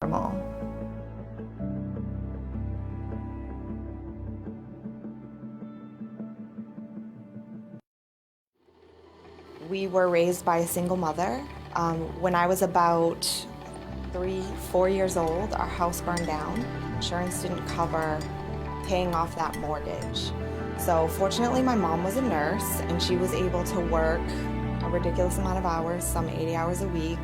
normal. We were raised by a single mother. When I was about 4 years old, our house burned down. Insurance didn't cover paying off that mortgage. So fortunately, my mom was a nurse and she was able to work a ridiculous amount of hours, some 80 hours a week,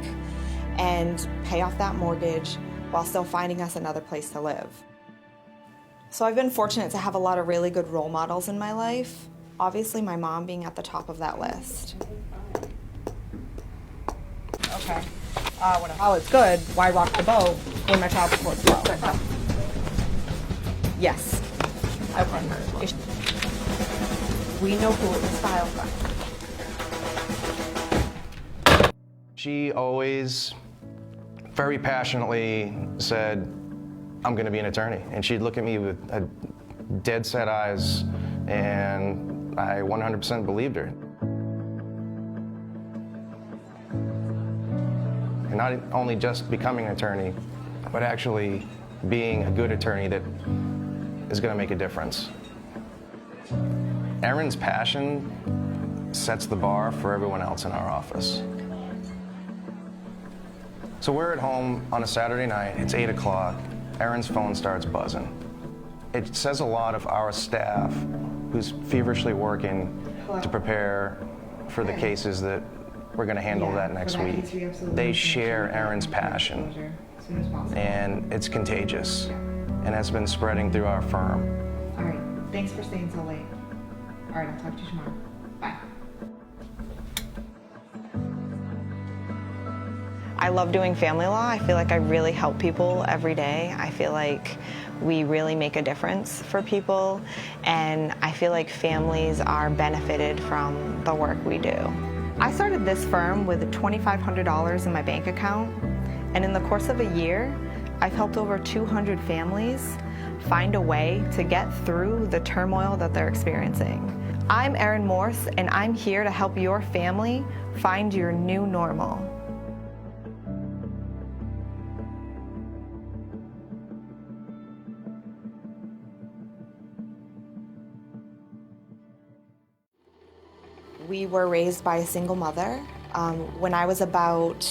and pay off that mortgage while still finding us another place to live. So I've been fortunate to have a lot of really good role models in my life. Obviously, my mom being at the top of that list. Okay. When a pilot's good, why rock the boat when my child support's low? Yes. Okay. We know who it was filed by. She always very passionately said, I'm going to be an attorney. And she'd look at me with dead set eyes, and I 100% believed her. And not only just becoming an attorney, but actually being a good attorney that is going to make a difference. Erin's passion sets the bar for everyone else in our office. So we're at home on a Saturday night, it's 8 o'clock, Erin's phone starts buzzing. It says a lot of our staff who's feverishly working to prepare for the cases that we're going to handle that next week. They share Erin's passion, and it's contagious, and has been spreading through our firm. All right, thanks for staying so late. All right, I'll talk to you tomorrow. Bye. I love doing family law. I feel like I really help people every day. I feel like we really make a difference for people, and I feel like families are benefited from the work we do. I started this firm with $2,500 in my bank account, and in the course of a year, I've helped over 200 families find a way to get through the turmoil that they're experiencing. I'm Erin Morse, and I'm here to help your family find your new normal. We were raised by a single mother. When I was about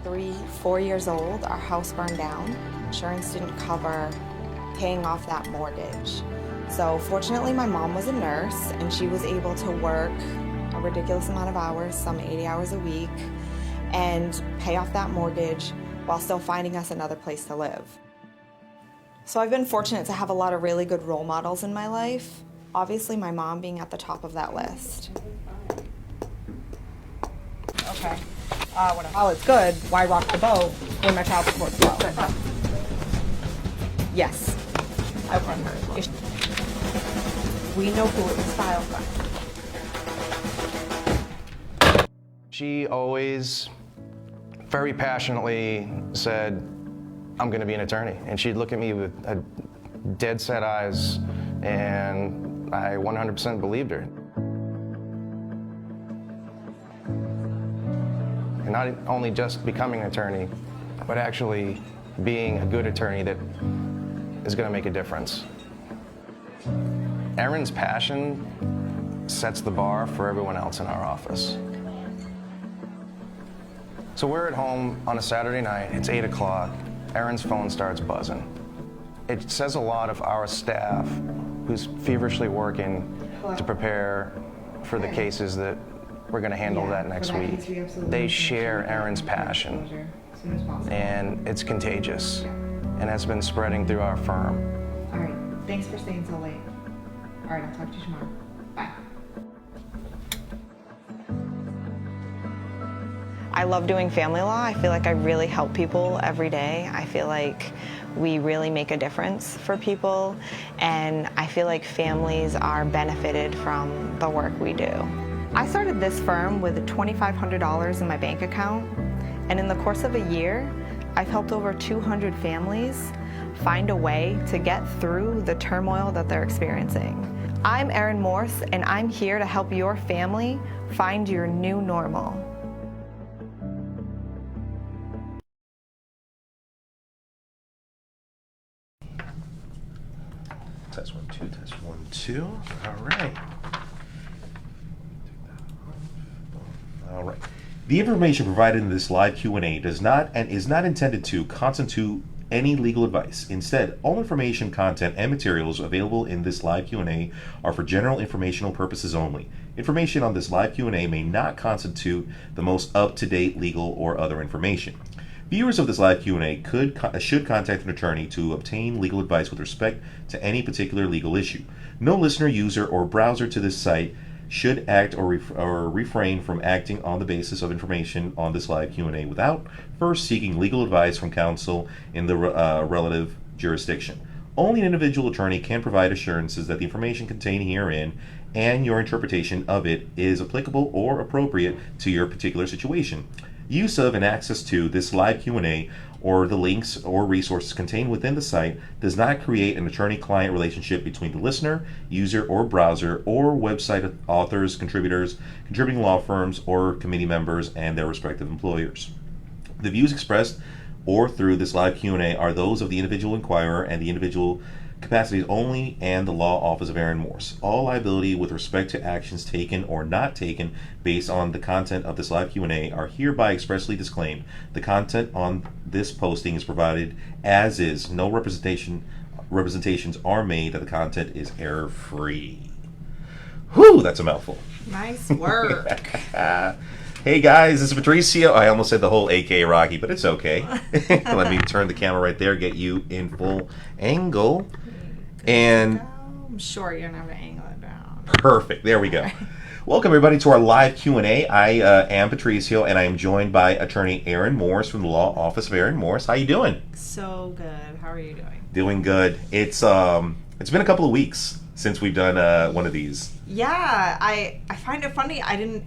4 years old, our house burned down. Insurance didn't cover paying off that mortgage. So fortunately, my mom was a nurse and she was able to work a ridiculous amount of hours, some 80 hours a week, and pay off that mortgage while still finding us another place to live. So I've been fortunate to have a lot of really good role models in my life. Obviously, my mom being at the top of that list. Okay. When a pilot's good, why rock the boat when my child support's low? Yes. Okay. We know who it was filed by. She always very passionately said, I'm going to be an attorney. And she'd look at me with dead set eyes, and I 100% believed her. And not only just becoming an attorney, but actually being a good attorney that is going to make a difference. Erin's passion sets the bar for everyone else in our office. So we're at home on a Saturday night, it's 8 o'clock, Erin's phone starts buzzing. It says a lot of our staff who's feverishly working to prepare for the cases that we're going to handle that next week. They share Erin's passion, and it's contagious, and has been spreading through our firm. All right, thanks for staying so late. All right, I'll talk to you tomorrow. Bye. I love doing family law. I feel like I really help people every day. I feel like we really make a difference for people, and I feel like families are benefited from the work we do. I started this firm with $2,500 in my bank account, and in the course of a year, I've helped over 200 families find a way to get through the turmoil that they're experiencing. I'm Erin Morse, and I'm here to help your family find your new normal. 2, test 1, 2. All right. All right. The information provided in this live Q&A does not and is not intended to constitute any legal advice. Instead, all information, content, and materials available in this live Q&A are for general informational purposes only. Information on this live Q&A may not constitute the most up-to-date legal or other information. Viewers of this live Q&A should contact an attorney to obtain legal advice with respect to any particular legal issue. No listener, user, or browser to this site should act or refrain from acting on the basis of information on this live Q&A without first seeking legal advice from counsel in the relative jurisdiction. Only an individual attorney can provide assurances that the information contained herein and your interpretation of it is applicable or appropriate to your particular situation. Use of and access to this live Q&A or the links or resources contained within the site does not create an attorney-client relationship between the listener, user, or browser, or website authors, contributors, contributing law firms, or committee members and their respective employers. The views expressed or through this live Q&A are those of the individual inquirer and the individual capacities only and the law office of Erin Morse. All liability with respect to actions taken or not taken based on the content of this live Q&A are hereby expressly disclaimed. The content on this posting is provided as is. No representations are made that the content is error-free. Whew, that's a mouthful. Nice work. Hey guys, this is Patricio. I almost said the whole AK Rocky, but it's okay. Let me turn the camera right there, get you in full angle. And I'm sure you're not going to angle it down. Perfect. There we go. Welcome everybody to our live Q&A. I am Patricio, and I am joined by Attorney Erin Morse from the law office of Erin Morse. How you doing? So good. How are you doing? Doing good. It's been a couple of weeks since we've done one of these. Yeah, I find it funny. I didn't.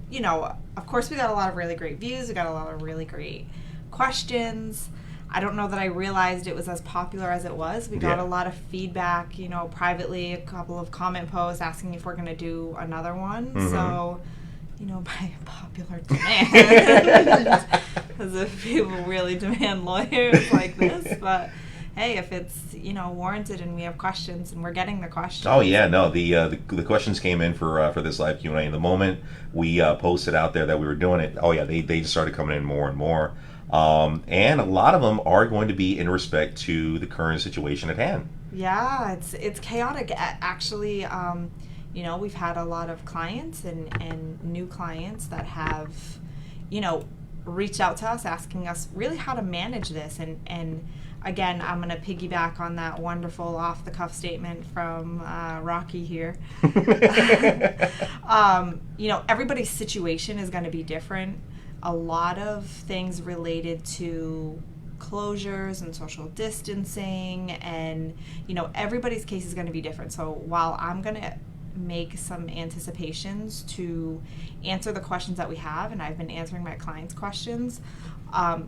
Of course we got a lot of really great views. We got a lot of really great questions. I don't know that I realized it was as popular as it was. We got a lot of feedback, privately, a couple of comment posts asking if we're going to do another one. Mm-hmm. So, by popular demand, as if people really demand lawyers like this. But hey, if it's warranted and we have questions and we're getting the questions. Oh yeah, no, the questions came in for this live Q&A. And the moment we posted out there that we were doing it, oh yeah, they just started coming in more and more. And a lot of them are going to be in respect to the current situation at hand. Yeah, it's chaotic. Actually, we've had a lot of clients and new clients that have, reached out to us asking us really how to manage this. And again, I'm going to piggyback on that wonderful off-the-cuff statement from Rocky here. Everybody's situation is going to be different. A lot of things related to closures and social distancing, and everybody's case is going to be different. So while I'm going to make some anticipations to answer the questions that we have, and I've been answering my clients' questions,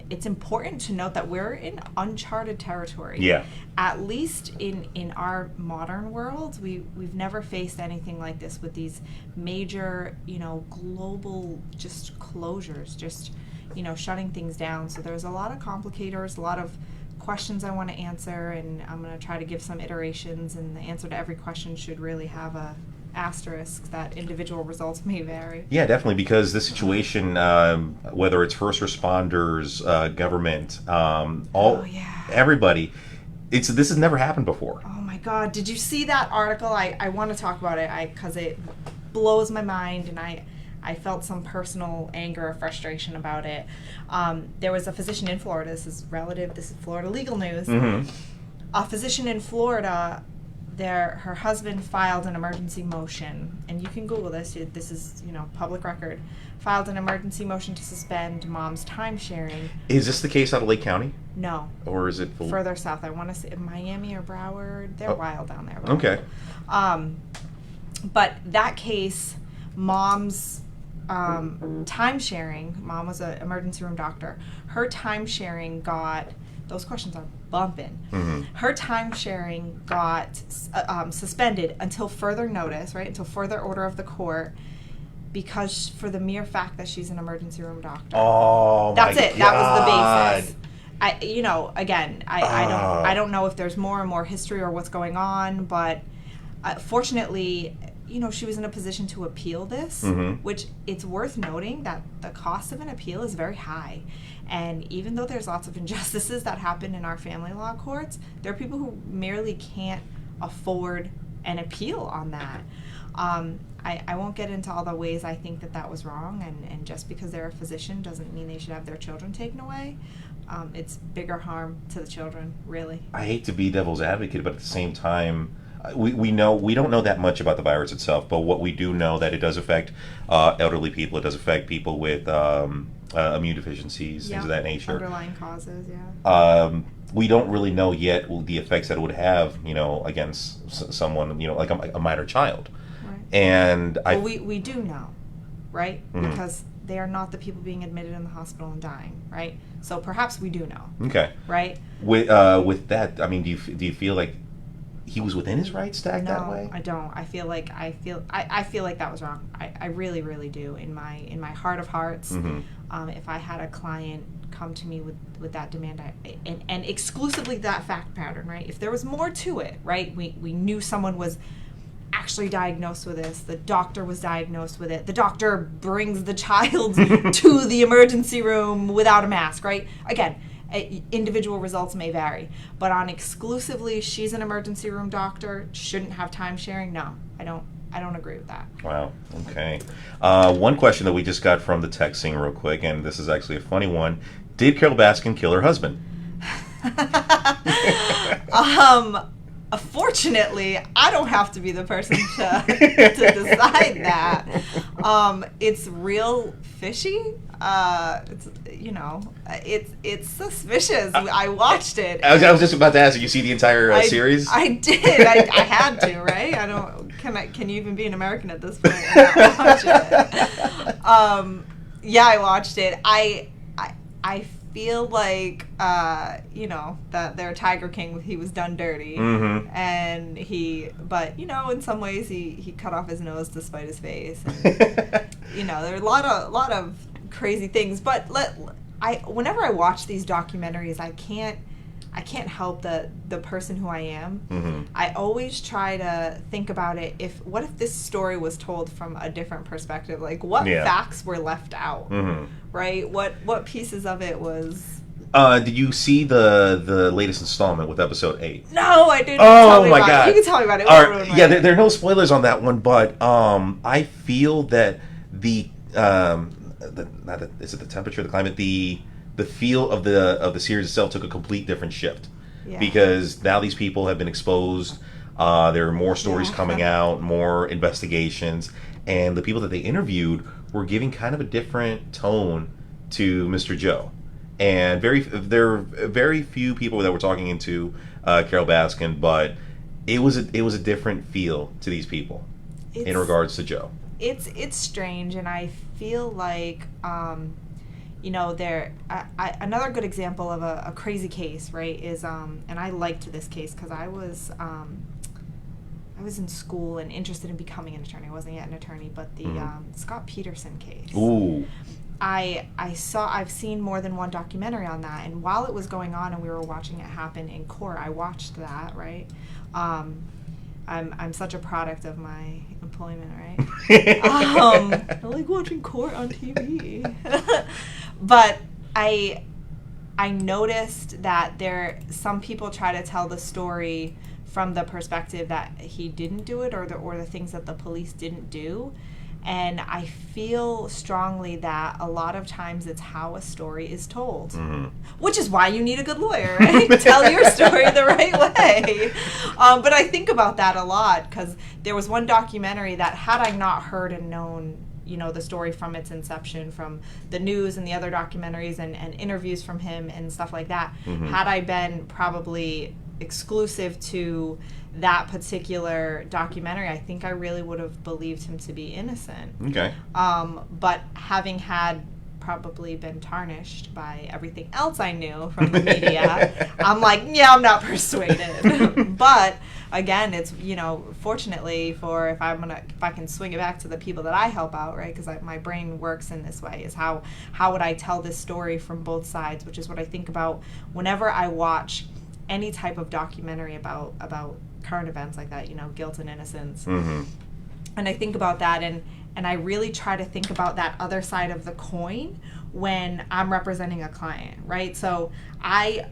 it's important to note that we're in uncharted territory. Yeah. At least in our modern world, we've never faced anything like this with these major, global just closures, just, shutting things down. So there's a lot of complicators, a lot of questions I want to answer, and I'm going to try to give some iterations, and the answer to every question should really have a asterisk that individual results may vary. Yeah, definitely, because the situation, whether it's first responders, government, everybody, this has never happened before. Oh my God, did you see that article? I want to talk about it because it blows my mind, and I felt some personal anger or frustration about it. There was a physician in Florida. This is Florida legal news. Mm-hmm. A physician in Florida, her husband filed an emergency motion, and you can Google this. This is public record. Filed an emergency motion to suspend mom's time sharing. Is this the case out of Lake County? No. Or is it further south? I want to say Miami or Broward. They're wild down there. Okay. But that case, mom's time sharing. Mom was an emergency room doctor. Her time sharing those questions are bumping. Mm-hmm. Her time sharing got suspended until further notice, right? Until further order of the court, because for the mere fact that she's an emergency room doctor. Oh, that's my it. God. That was the basis. I don't know if there's more and more history or what's going on, but fortunately, she was in a position to appeal this, which it's worth noting that the cost of an appeal is very high. And even though there's lots of injustices that happen in our family law courts, there are people who merely can't afford an appeal on that. I won't get into all the ways I think that was wrong, and just because they're a physician doesn't mean they should have their children taken away. It's bigger harm to the children, really. I hate to be devil's advocate, but at the same time, we don't know that much about the virus itself, but what we do know that it does affect elderly people. It does affect people with immune deficiencies, things of that nature. Underlying causes, yeah. We don't really know yet the effects that it would have, against someone, like a minor child. Right. And we do know, right? Because they are not the people being admitted in the hospital and dying, right? So perhaps we do know. Okay. Right? With that, I mean, do you feel like he was within his rights to act that way? No, I don't. I feel like that was wrong. I really, really do. In my heart of hearts, if I had a client come to me with that demand, and exclusively that fact pattern, right? If there was more to it, right? We knew someone was actually diagnosed with this. The doctor was diagnosed with it. The doctor brings the child to the emergency room without a mask, right? Again, individual results may vary, but on exclusively she's an emergency room doctor, shouldn't have time sharing. No, I don't agree with that. Wow. Okay. One question that we just got from the texting real quick, and this is actually a funny one. Did Carol Baskin kill her husband? Fortunately, I don't have to be the person to decide that. It's real fishy. It's suspicious. I watched it. I was just about to ask, did you see the entire series? I did. I had to, right? Can you even be an American at this point and not watch it? Yeah, I watched it. I feel like that their Tiger King, he was done dirty, and but in some ways he cut off his nose to spite his face, and, there are a lot of crazy things. But whenever I watch these documentaries, I can't help the person who I am. I always try to think about it. What if this story was told from a different perspective? Like, what facts were left out, right? What pieces of it was... did you see the latest installment with episode 8? No, I didn't. Oh my God! You can tell me about it. There are no spoilers on that one, but I feel that is it the temperature, the climate, the feel of the series itself took a complete different shift, because now these people have been exposed. There are more stories coming out, more investigations, and the people that they interviewed were giving kind of a different tone to Mr. Joe. And there are very few people that were talking into Carol Baskin, but it was a different feel to these people in regards to Joe. It's strange, and I feel like another good example of a crazy case, right, is and I liked this case because I was in school and interested in becoming an attorney. I wasn't yet an attorney, but the Scott Peterson case. Ooh. I've seen more than one documentary on that, and while it was going on and we were watching it happen in court, I watched that, right? I'm such a product of my employment, right? I like watching court on TV. But I noticed that some people try to tell the story from the perspective that he didn't do it, or the things that the police didn't do. And I feel strongly that a lot of times it's how a story is told, which is why you need a good lawyer, right? Tell your story the right way. But I think about that a lot, because there was one documentary that, had I not heard and known, the story from its inception, from the news and the other documentaries and interviews from him and stuff like that, had I been probably exclusive to that particular documentary, I think I really would have believed him to be innocent. Okay. But having had probably been tarnished by everything else I knew from the media, I'm like, yeah, I'm not persuaded. But again, it's, fortunately for if I can swing it back to the people that I help out, right? Because my brain works in this way, is how would I tell this story from both sides, which is what I think about whenever I watch any type of documentary about current events like that, guilt and innocence. Mm-hmm. And I think about that, and I really try to think about that other side of the coin when I'm representing a client, right? So I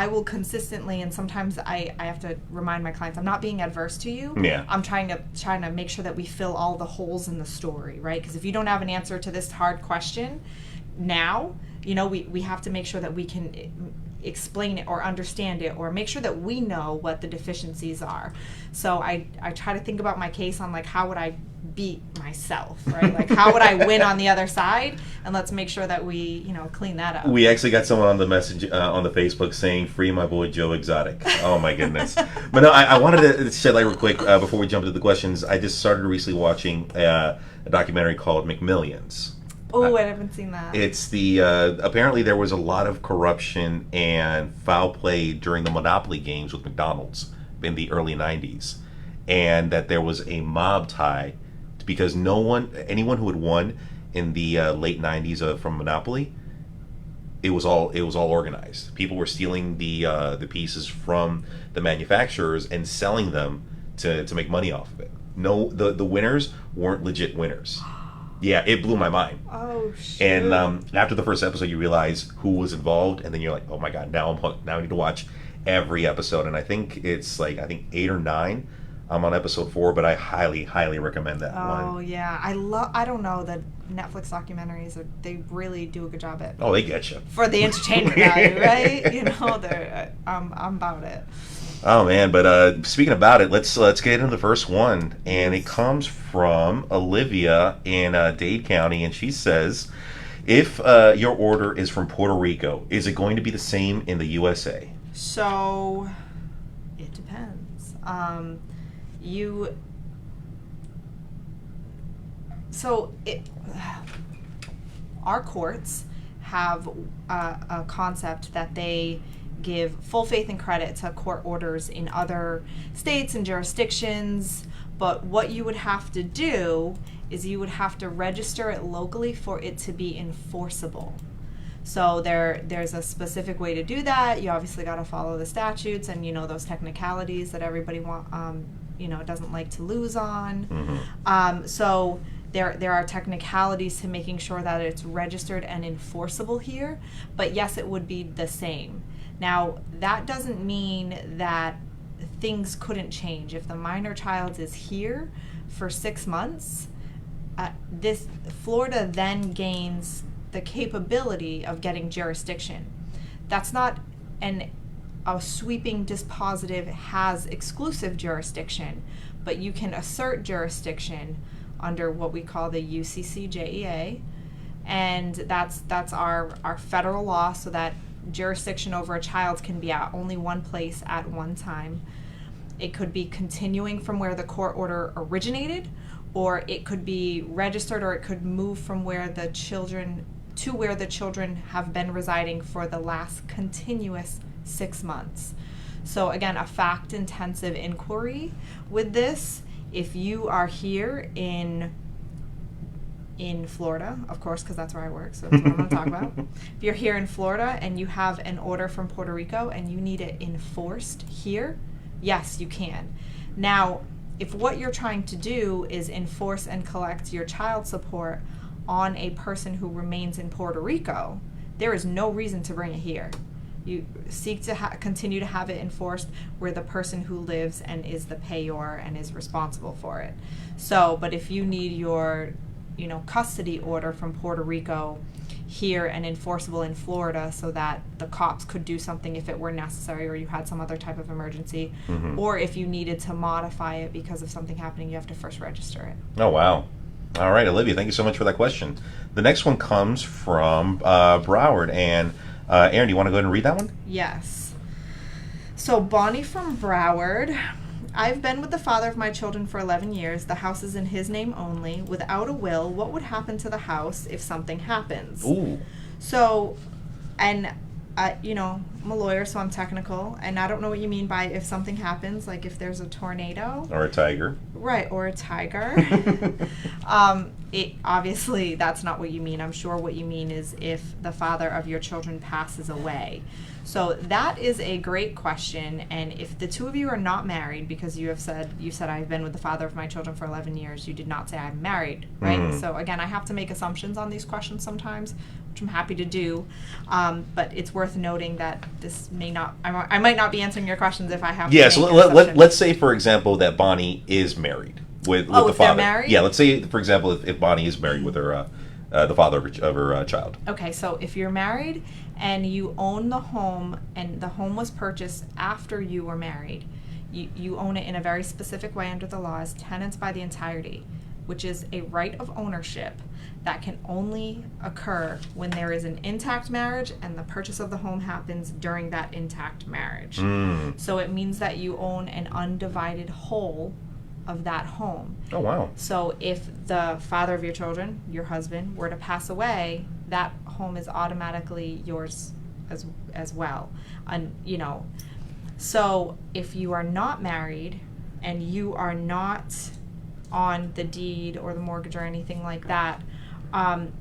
will consistently, and sometimes I have to remind my clients, I'm not being adverse to you. Yeah. I'm trying to make sure that we fill all the holes in the story, right? Because if you don't have an answer to this hard question now, we have to make sure that we can explain it or understand it or make sure that we know what the deficiencies are. So I try to think about my case on like, how would I beat myself, right? Like, how would I win on the other side? And let's make sure that we, clean that up. We actually got someone on the message on the Facebook saying, "Free my boy Joe Exotic." Oh my goodness! But no, I wanted to shed light real quick before we jump into the questions. I just started recently watching a documentary called McMillions. Oh, I haven't seen that. It's the apparently there was a lot of corruption and foul play during the Monopoly games with McDonald's in the early '90s, and that there was a mob tie because anyone who had won in the late '90s from Monopoly, it was all organized. People were stealing the pieces from the manufacturers and selling them to make money off of it. No, the winners weren't legit winners. Yeah, it blew my mind. Oh, shit. And after the first episode, you realize who was involved, and then you're like, oh my god, now I'm hooked. Now I need to watch every episode. And I think it's 8 or 9. I'm on episode 4, but I highly, highly recommend that one. Oh, yeah. I don't know, the Netflix documentaries, they really do a good job at... Oh, they get you. For the entertainment value, right? I'm about it. Oh man, but speaking about it, let's get into the first one, and it comes from Olivia in Dade County, and she says, if your order is from Puerto Rico, is it going to be the same in the USA? So it depends. Our courts have a concept that they give full faith and credit to court orders in other states and jurisdictions, but what you would have to do is you would have to register it locally for it to be enforceable. So there's a specific way to do that. You obviously got to follow the statutes and those technicalities that everybody doesn't like to lose on. Mm-hmm. So there are technicalities to making sure that it's registered and enforceable here, but yes, it would be the same. Now, that doesn't mean that things couldn't change. If the minor child is here for 6 months, Florida then gains the capability of getting jurisdiction. That's not a sweeping dispositive has exclusive jurisdiction, but you can assert jurisdiction under what we call the UCCJEA, and that's our federal law, so that jurisdiction over a child can be at only one place at one time. It could be continuing from where the court order originated, or it could be registered, or it could move from where the children have been residing for the last continuous 6 months. So again, a fact-intensive inquiry with this. If you are here in Florida, of course, because that's where I work, so that's what I'm going to talk about. If you're here in Florida and you have an order from Puerto Rico and you need it enforced here, yes, you can. Now, if what you're trying to do is enforce and collect your child support on a person who remains in Puerto Rico, there is no reason to bring it here. You seek to continue to have it enforced where the person who lives and is the payor and is responsible for it. So, but if you need your custody order from Puerto Rico here and enforceable in Florida so that the cops could do something if it were necessary, or you had some other type of emergency, Mm-hmm. or if you needed to modify it because of something happening, you have to first register it. Oh, wow. All right, Olivia, thank you so much for that question. The next one comes from Broward, and Erin, do you want to go ahead and read that one? Yes. So Bonnie from Broward I've been with the father of my children for 11 years. The house is in his name only. Without a will, what would happen to the house if something happens? Ooh. So, and, you know, I'm a lawyer, so I'm technical, and I don't know what you mean by if something happens, like if there's a tornado. Or a tiger. Right, or a tiger. It obviously, that's not what you mean. I'm sure what you mean is if the father of your children passes away. So that is a great question, and if the two of you are not married, because you said I've been with the father of my children for 11 years, you did not say I'm married, right? So again, I have to make assumptions on these questions sometimes, which I'm happy to do, but it's worth noting that this may not, I might not be answering your questions if I have to Yeah, make so an let's assumption. say, for example, that Bonnie is married with the if they're father. married? Yeah, let's say, for example, if Bonnie is married with her the father of her child. Okay, so if you're married and you own the home and the home was purchased after you were married, you own it in a very specific way under the law as tenants by the entirety, which is a right of ownership that can only occur when there is an intact marriage and the purchase of the home happens during that intact marriage. So it means that you own an undivided whole of that home. Oh, wow. So if the father of your children, your husband, were to pass away, that home is automatically yours as well. And you know, so if you are not married and you are not on the deed or the mortgage or anything like that, the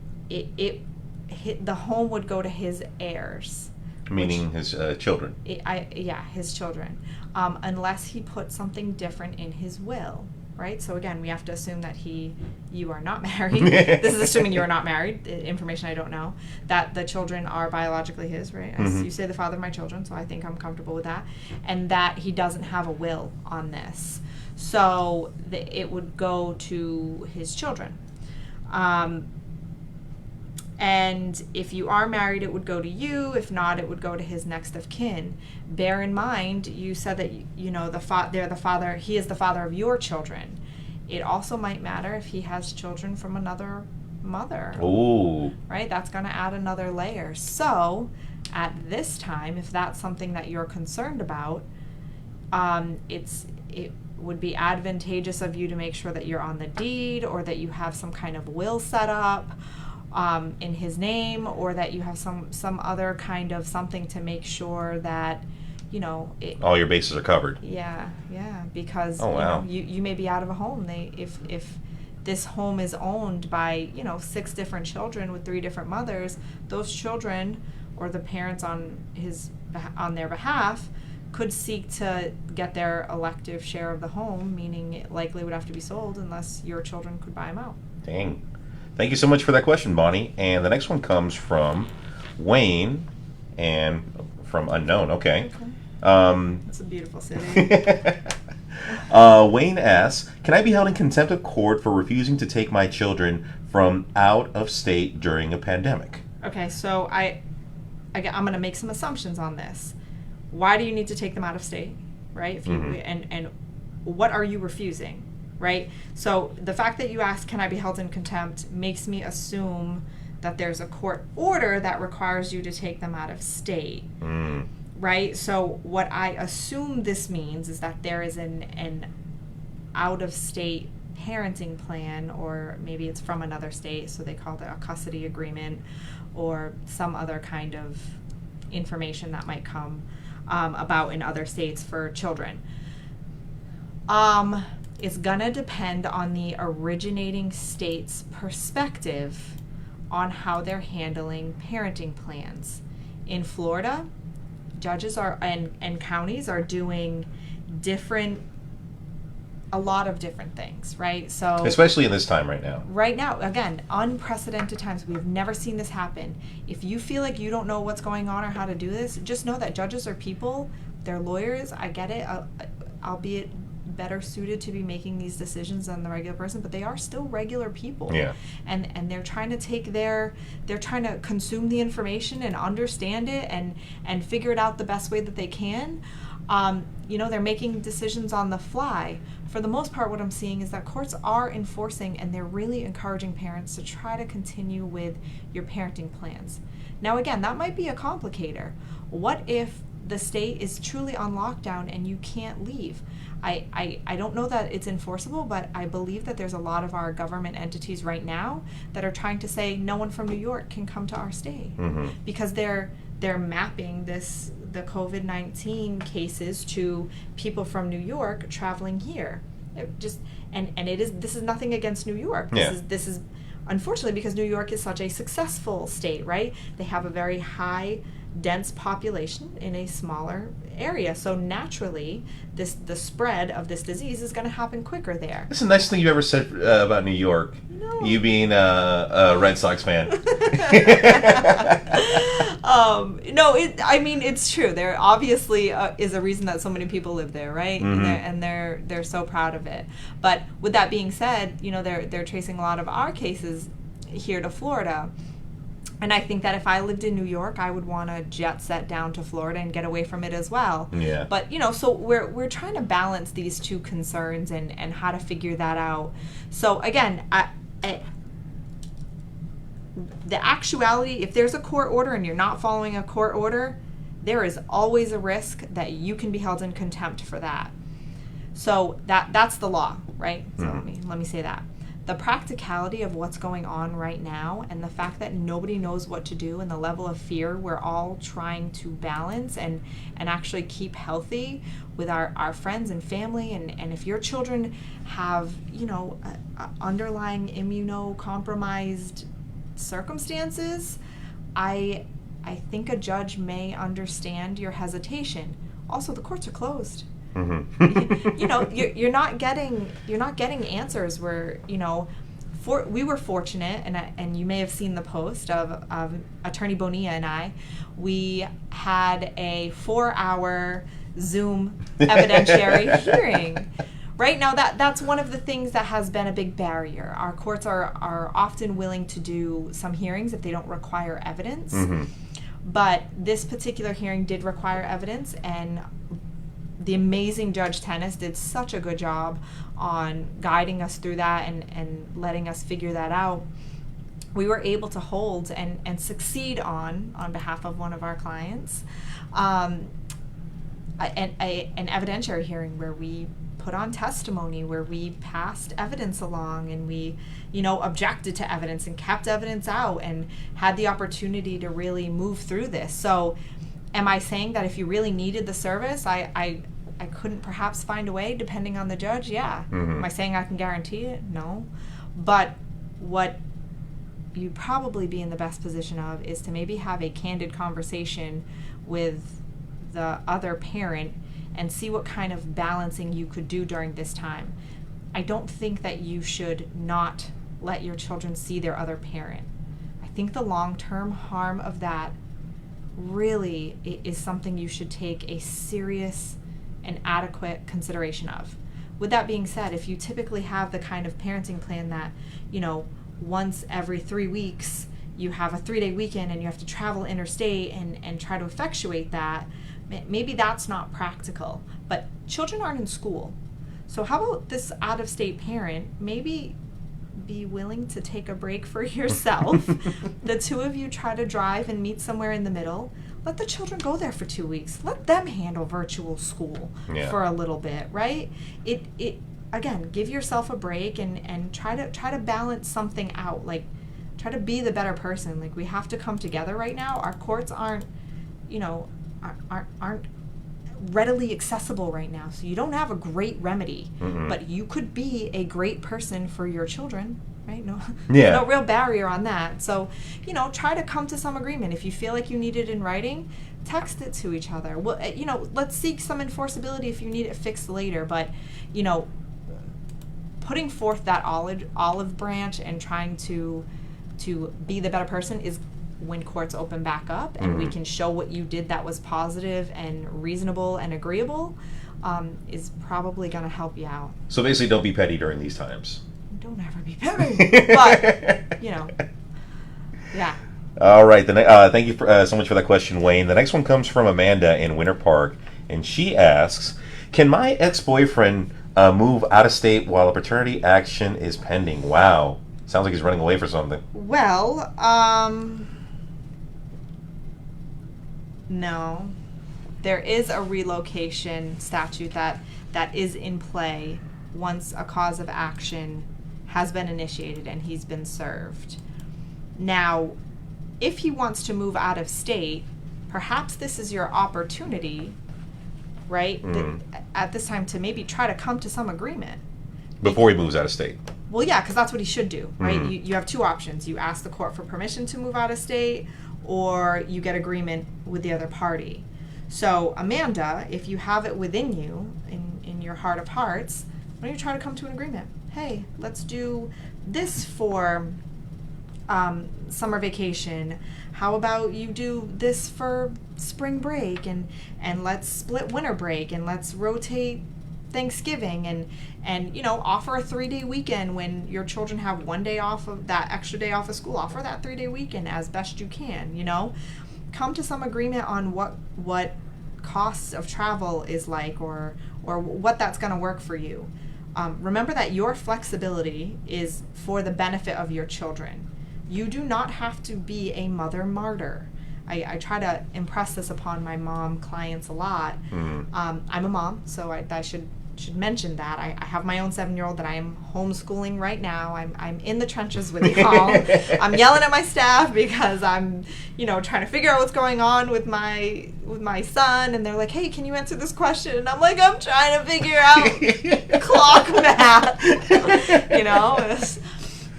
home would go to his heirs. Meaning his children. His children, unless he put something different in his will, right? So again, we have to assume that you are not married. This is assuming you are not married. Information I don't know. That the children are biologically his, right? As you say, the father of my children, so I think I'm comfortable with that. And that he doesn't have a will on this, so it would go to his children. And if you are married, it would go to you. If not, it would go to his next of kin. Bear in mind, you said that you know they're the father. He is the father of your children. It also might matter if he has children from another mother. Ooh. Right? That's going to add another layer. So, at this time, if that's something that you're concerned about, it would be advantageous of you to make sure that you're on the deed or that you have some kind of will set up. In his name, or that you have some other kind of something to make sure that, you know, all your bases are covered. Yeah, because wow. you may be out of a home. If this home is owned by 6 different children with 3 different mothers, those children or the parents on their behalf could seek to get their elective share of the home, meaning it likely would have to be sold unless your children could buy them out. Dang. Thank you so much for that question, Bonnie. And the next one comes from Wayne, and from unknown. Okay. It's a beautiful city. Wayne asks, can I be held in contempt of court for refusing to take my children from out of state during a pandemic? Okay, so I'm going to make some assumptions on this. Why do you need to take them out of state, right? If you, and what are you refusing? Right? So the fact that you asked, can I be held in contempt, makes me assume that there's a court order that requires you to take them out of state. Right? So what I assume this means is that there is an out-of-state parenting plan, or maybe it's from another state, so they call it a custody agreement, or some other kind of information that might come about in other states for children. It's gonna depend on the originating state's perspective on how they're handling parenting plans. In Florida, judges and counties are doing a lot of different things, right? So especially in this time right now. Right now, again, unprecedented times. We've never seen this happen. If you feel like you don't know what's going on or how to do this, just know that judges are people. They're lawyers. I get it. Albeit better suited to be making these decisions than the regular person, but they are still regular people. Yeah. And they're trying to they're trying to consume the information and understand it and figure it out the best way that they can. They're making decisions on the fly. For the most part, what I'm seeing is that courts are enforcing, and they're really encouraging parents to try to continue with your parenting plans. Now, again, that might be a complicator. What if the state is truly on lockdown and you can't leave. I don't know that it's enforceable, but I believe that there's a lot of our government entities right now that are trying to say no one from New York can come to our state, because they're mapping the COVID-19 cases to people from New York traveling here. This is nothing against New York. This is unfortunately because New York is such a successful state, right? They have a very high dense population in a smaller area, so naturally the spread of this disease is going to happen quicker there. That's the nicest thing you ever said about New York. No. You being a Red Sox fan. No, it's true. There obviously is a reason that so many people live there, right? And they're so proud of it. But with that being said, they're tracing a lot of our cases here to Florida. And I think that if I lived in New York, I would want to jet set down to Florida and get away from it as well. Yeah. But, so we're trying to balance these two concerns and how to figure that out. So, again, the actuality, if there's a court order and you're not following a court order, there is always a risk that you can be held in contempt for that. So that's the law, right? So let me say that. The practicality of what's going on right now and the fact that nobody knows what to do and the level of fear we're all trying to balance and actually keep healthy with our friends and family, and if your children have underlying immunocompromised circumstances, I think a judge may understand your hesitation. Also, the courts are closed. You're not getting answers where we were fortunate, and you may have seen the post of Attorney Bonilla and I. We had a 4-hour Zoom evidentiary hearing. Right now, that's one of the things that has been a big barrier. Our courts are often willing to do some hearings if they don't require evidence. But this particular hearing did require evidence, and the amazing Judge Tennis did such a good job on guiding us through that and letting us figure that out. We were able to hold and succeed on behalf of one of our clients an evidentiary hearing where we put on testimony, where we passed evidence along, and we objected to evidence and kept evidence out and had the opportunity to really move through this. So am I saying that if you really needed the service, I couldn't perhaps find a way depending on the judge? Yeah. Am I saying I can guarantee it? No. But what you'd probably be in the best position of is to maybe have a candid conversation with the other parent and see what kind of balancing you could do during this time. I don't think that you should not let your children see their other parent. I think the long-term harm of that really is something you should take a serious and adequate consideration of. With that being said, if you typically have the kind of parenting plan that, once every 3 weeks you have a 3-day weekend and you have to travel interstate and try to effectuate that, maybe that's not practical. But children aren't in school. So how about this out-of-state parent maybe be willing to take a break for yourself? The two of you try to drive and meet somewhere in the middle. Let the children go there for 2 weeks. Let them handle virtual school for a little bit, right? It again, give yourself a break and try to balance something out. Like, try to be the better person. Like, we have to come together right now. Our courts aren't readily accessible right now, so you don't have a great remedy, but you could be a great person for your children, right? No real barrier on that. So try to come to some agreement. If you feel like you need it in writing, text it to each other. Well, let's seek some enforceability if you need it fixed later, but putting forth that olive branch and trying to be the better person is when courts open back up and we can show what you did that was positive and reasonable and agreeable, is probably going to help you out. So basically, don't be petty during these times. Don't ever be petty. But, yeah. All right. Thank you so much for that question, Wayne. The next one comes from Amanda in Winter Park, and she asks, can my ex-boyfriend move out of state while a paternity action is pending? Wow. Sounds like he's running away for something. Well, no. there is a relocation statute that is in play once a cause of action has been initiated and he's been served. Now, if he wants to move out of state, perhaps this is your opportunity, right, at this time to maybe try to come to some agreement. Before he moves out of state. Well, yeah, because that's what he should do, right? You have two options. You ask the court for permission to move out of state, or you get agreement with the other party. So, Amanda, if you have it within you, in your heart of hearts, why don't you try to come to an agreement? Hey, let's do this for summer vacation. How about you do this for spring break, and let's split winter break, and let's rotate Thanksgiving, and offer a 3-day weekend when your children have 1 day off of that extra day off of school. Offer that 3-day weekend as best you can. Come to some agreement on what costs of travel is like, or what that's going to work for you. Remember that your flexibility is for the benefit of your children. You do not have to be a mother martyr. I try to impress this upon my mom clients a lot. I'm a mom, so I should mention that. I have my own 7-year-old that I am homeschooling right now. I'm in the trenches with y'all. I'm yelling at my staff because I'm, trying to figure out what's going on with my son, and they're like, "Hey, can you answer this question?" And I'm like, "I'm trying to figure out clock math."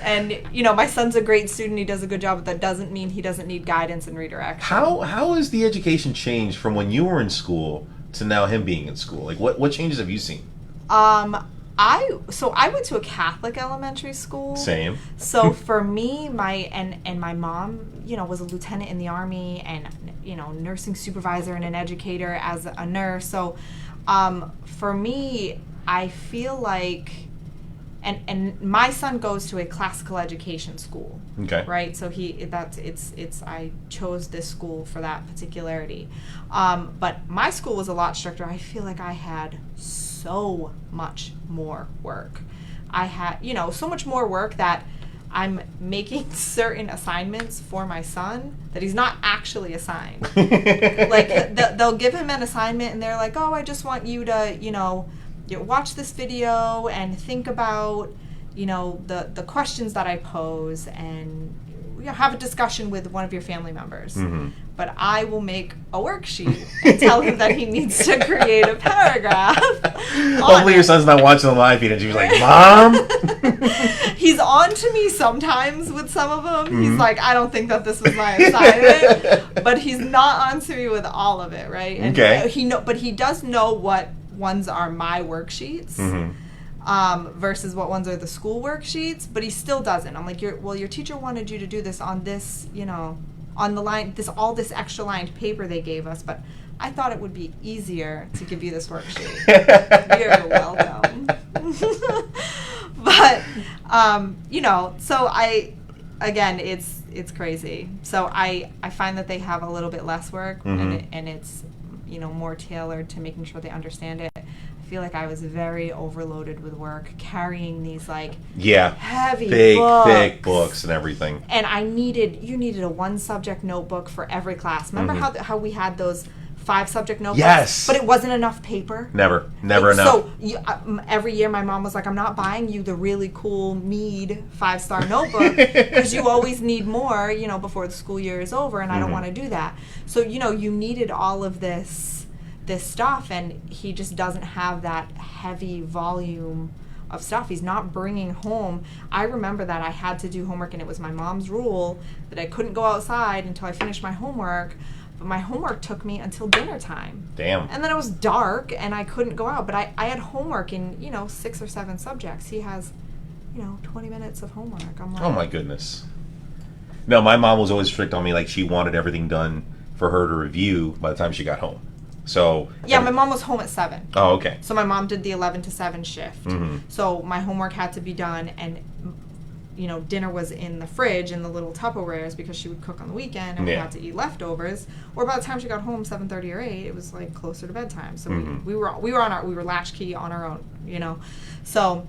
And my son's a great student. He does a good job, but that doesn't mean he doesn't need guidance and redirection. How has the education changed from when you were in school to now him being in school? Like, what changes have you seen? I went to a Catholic elementary school. Same. So for me, my mom, was a lieutenant in the Army, and nursing supervisor and an educator as a nurse. So for me, I feel like, and my son goes to a classical education school. Okay. Right. So I chose this school for that particularity. But my school was a lot stricter. I feel like I had so much more work. I had, so much more work that I'm making certain assignments for my son that he's not actually assigned. Like they'll give him an assignment and they're like, "Oh, I just want you to, watch this video and think about, the questions that I pose, and have a discussion with one of your family members." But I will make a worksheet and tell him that he needs to create a paragraph. Hopefully your son's not watching the live feed and she's like, "Mom?" He's on to me sometimes with some of them. He's like, "I don't think that this was my assignment." But he's not on to me with all of it, right? And okay. But he does know what ones are my worksheets versus what ones are the school worksheets, but he still doesn't. I'm like, your teacher wanted you to do this on this, on the line, all this extra lined paper they gave us, but I thought it would be easier to give you this worksheet. You're welcome. But, so it's crazy. So I find that they have a little bit less work, and it's, more tailored to making sure they understand it. I feel like I was very overloaded with work, carrying these heavy big, books. thick books and everything. And you needed a 1-subject notebook for every class. Remember how we had those 5-subject notebooks? Yes. But it wasn't enough paper. Never enough. So every year my mom was like, "I'm not buying you the really cool Mead 5-star notebook because you always need more, before the school year is over, and I don't want to do that." So, you needed all of this stuff, and he just doesn't have that heavy volume of stuff. He's not bringing home. I remember that I had to do homework, and it was my mom's rule that I couldn't go outside until I finished my homework. But my homework took me until dinner time. Damn. And then it was dark, and I couldn't go out. But I had homework in, 6 or 7 subjects. He has, 20 minutes of homework. I'm like, oh my goodness. No, my mom was always strict on me. Like, she wanted everything done for her to review by the time she got home. So yeah, my mom was home at 7. Oh, okay. So my mom did the 11 to 7 shift. So my homework had to be done, and dinner was in the fridge in the little Tupperwares because she would cook on the weekend, and we had to eat leftovers. Or by the time she got home, 7:30 or 8, it was like closer to bedtime. So we were latchkey on our own, So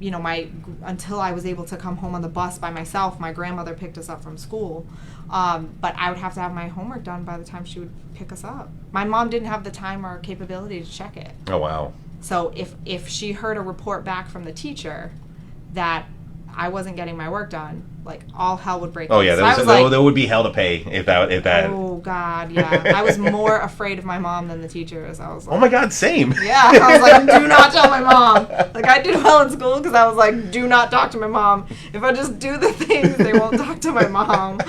until I was able to come home on the bus by myself, my grandmother picked us up from school. But I would have to have my homework done by the time she would pick us up. My mom didn't have the time or capability to check it. Oh, wow. So if she heard a report back from the teacher that I wasn't getting my work done, like, all hell would break loose. Oh, yeah, there would be hell to pay if that. Oh, God, yeah. I was more afraid of my mom than the teachers. I was like, oh, my God, same. Yeah, I was like, do not tell my mom. Like, I did well in school because I was like, do not talk to my mom. If I just do the things, they won't talk to my mom.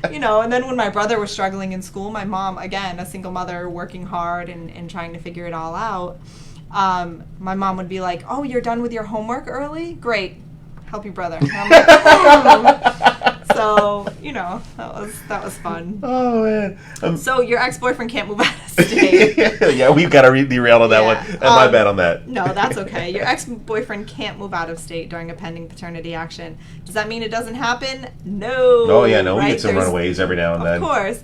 And then when my brother was struggling in school, my mom, again, a single mother working hard and trying to figure it all out, my mom would be like, oh, you're done with your homework early? Great. Help your brother. And I'm like, so, that was fun. Oh, man. So your ex-boyfriend can't move out of state. Yeah, we've got to derail on that one. My bad on that. No, that's okay. Your ex-boyfriend can't move out of state during a pending paternity action. Does that mean it doesn't happen? No. Oh, yeah, no. Right? We get some runaways every now and then. Of course.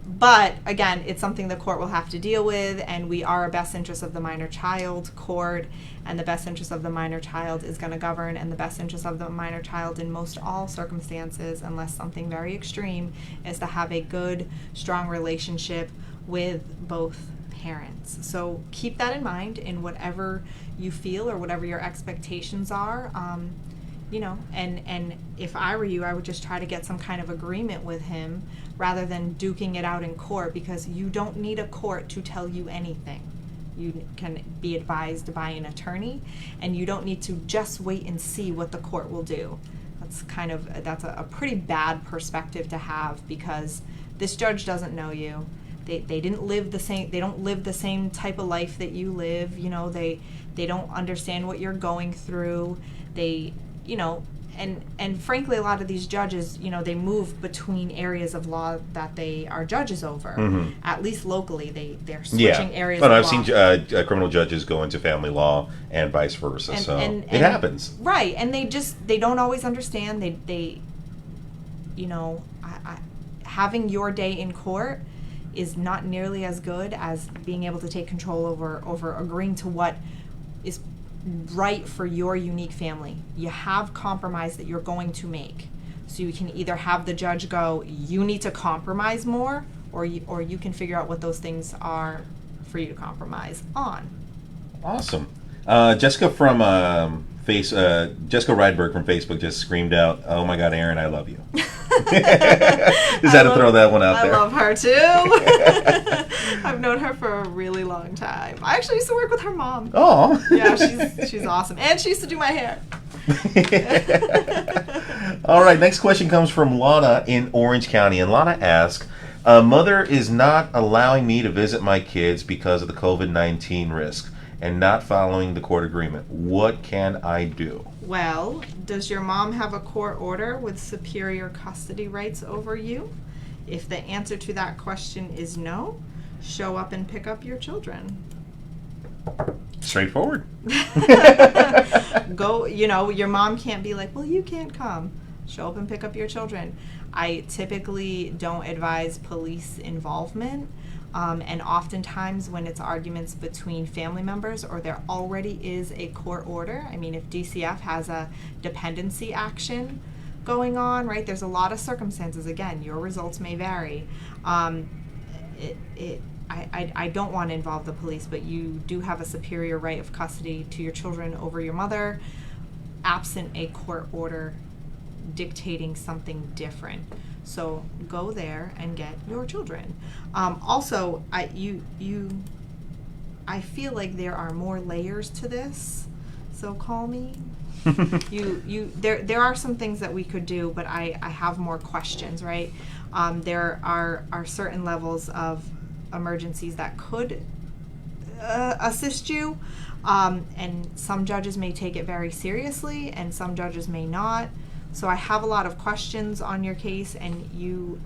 But, again, it's something the court will have to deal with, and we are a best interest of the minor child court, and the best interest of the minor child is going to govern, and the best interest of the minor child in most all circumstances, unless something very extreme, is to have a good, strong relationship with both parents. So keep that in mind in whatever you feel or whatever your expectations are. And if I were you, I would just try to get some kind of agreement with him rather than duking it out in court, because you don't need a court to tell you anything. You can be advised by an attorney, and you don't need to just wait and see what the court will do. That's a pretty bad perspective to have, because this judge doesn't know you. They didn't live the same. They don't live the same type of life that you live. They don't understand what you're going through. And frankly, a lot of these judges, they move between areas of law that they are judges over. Mm-hmm. At least locally, they're switching areas of law. I've seen criminal judges go into family law and vice versa, it happens. Right, and they don't always understand. Having your day in court is not nearly as good as being able to take control over agreeing to what is right for your unique family. You have compromise that you're going to make. So you can either have the judge go, you need to compromise more, or you can figure out what those things are for you to compromise on. Awesome. Jessica from Jessica Rydberg from Facebook just screamed out, "Oh my God, Erin, I love you." Just had to throw that one out there. I love her too. I've known her for a really long time. I actually used to work with her mom. Oh. Yeah, she's awesome. And she used to do my hair. All right, next question comes from Lana in Orange County. And Lana asks, mother is not allowing me to visit my kids because of the COVID-19 risk and not following the court agreement. What can I do? Well, does your mom have a court order with superior custody rights over you? If the answer to that question is no, show up and pick up your children. Straightforward. Go, your mom can't be like, well, you can't come. Show up and pick up your children. I typically don't advise police involvement. And oftentimes when it's arguments between family members or there already is a court order, I mean, if DCF has a dependency action going on, right, there's a lot of circumstances. Again, your results may vary. I don't want to involve the police, but you do have a superior right of custody to your children over your mother, absent a court order dictating something different. So go there and get your children. Also, I feel like there are more layers to this, so call me. There are some things that we could do, but I have more questions, right? There are certain levels of emergencies that could assist you, and some judges may take it very seriously and some judges may not. So I have a lot of questions on your case and you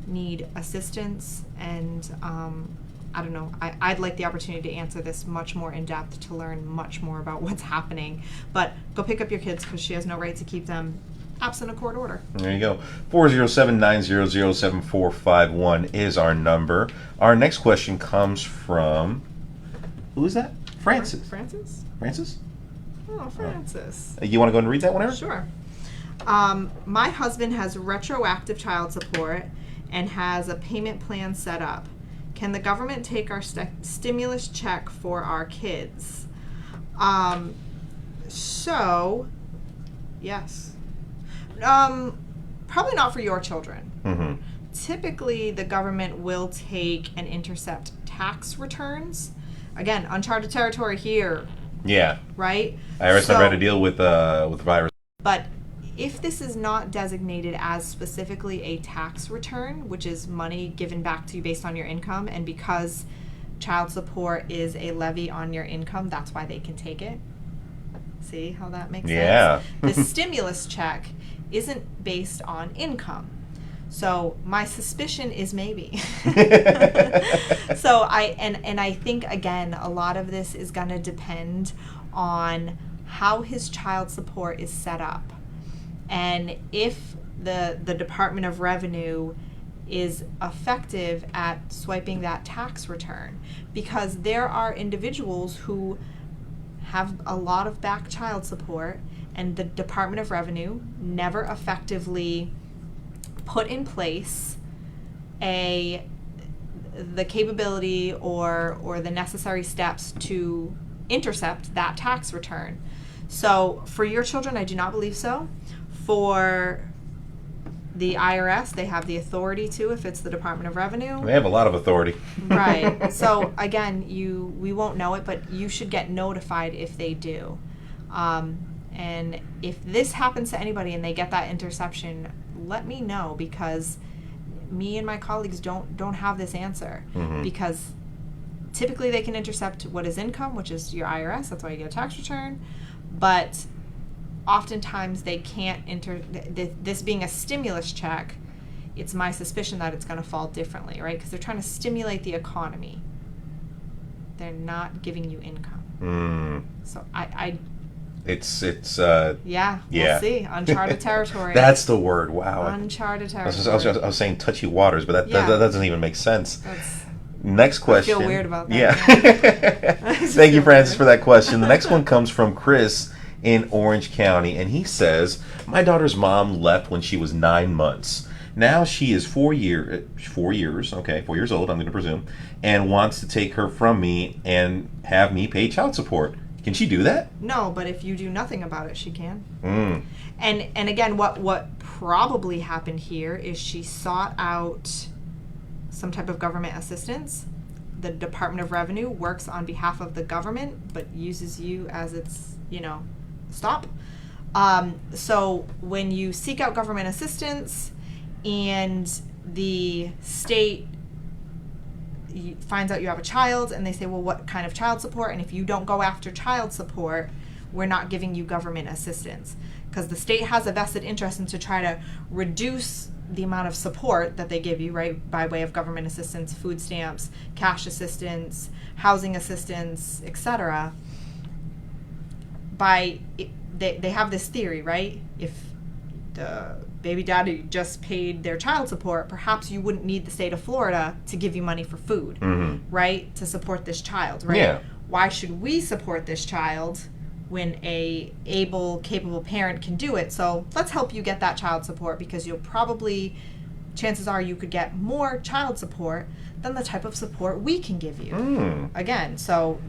need assistance, and I don't know, I'd like the opportunity to answer this much more in depth to learn much more about what's happening. But go pick up your kids because she has no right to keep them absent a court order. There you go. 407-900-7451 is our number. Our next question comes from, who is that? Francis. Francis? Francis? Oh, Francis. You want to go and read that one, Erin? Sure. My husband has retroactive child support and has a payment plan set up. Can the government take our stimulus check for our kids? So, yes. Probably not for your children. Mm-hmm. Typically, the government will take and intercept tax returns. Again, uncharted territory here, Yeah. right? IRS never had to deal with the virus. But if this is not designated as specifically a tax return, which is money given back to you based on your income, and because child support is a levy on your income, that's why they can take it. See how that makes Yeah. sense? The stimulus check isn't based on income. So my suspicion is maybe. So I think, again, a lot of this is going to depend on how his child support is set up. And if the Department of Revenue is effective at swiping that tax return, because there are individuals who have a lot of back child support and the Department of Revenue never effectively put in place the capability or the necessary steps to intercept that tax return. So for your children, I do not believe so. For the IRS, they have the authority to, if it's the Department of Revenue. They have a lot of authority. Right. So again, we won't know it, but you should get notified if they do. And if this happens to anybody and they get that interception, let me know, because me and my colleagues don't have this answer. Mm-hmm. Because typically they can intercept what is income, which is your IRS. That's why you get a tax return. But oftentimes they can't this being a stimulus check, it's my suspicion that it's going to fall differently, right? Because they're trying to stimulate the economy. They're not giving you income. So It's yeah, Yeah. we'll see. Uncharted territory. That's the word. Wow. Uncharted I territory. was saying touchy waters, but that doesn't even make sense. That's, Next question. I feel weird about that. Yeah. I just Thank you, feel Francis, weird. for that question. The next one comes from Chris in Orange County, and he says, "My daughter's mom left when she was 9 months. Now she is 4 years old, I'm going to presume, and wants to take her from me and have me pay child support. Can she do that?" No, but if you do nothing about it, she can. Mm. And again, what probably happened here is she sought out some type of government assistance. The Department of Revenue works on behalf of the government, but uses you as its, stop. So when you seek out government assistance and the state finds out you have a child and they say, well, what kind of child support? And if you don't go after child support, we're not giving you government assistance, because the state has a vested interest in to try to reduce the amount of support that they give you, right, by way of government assistance, food stamps, cash assistance, housing assistance, etc. They have this theory, right? If the baby daddy just paid their child support, perhaps you wouldn't need the state of Florida to give you money for food, right, to support this child, right? Yeah. Why should we support this child when a able, capable parent can do it? So let's help you get that child support, because you'll probably, chances are you could get more child support than the type of support we can give you. Again, so,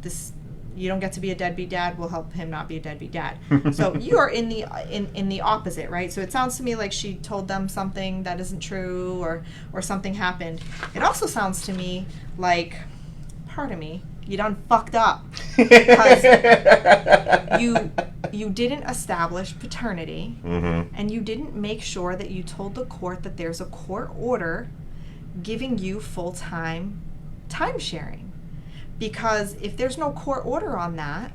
this, you don't get to be a deadbeat dad, we'll help him not be a deadbeat dad. So you are in the opposite, right? So it sounds to me like she told them something that isn't true, or something happened. It also sounds to me like, pardon me, you done fucked up, because you didn't establish paternity, and you didn't make sure that you told the court that there's a court order giving you full-time time sharing. Because if there's no court order on that,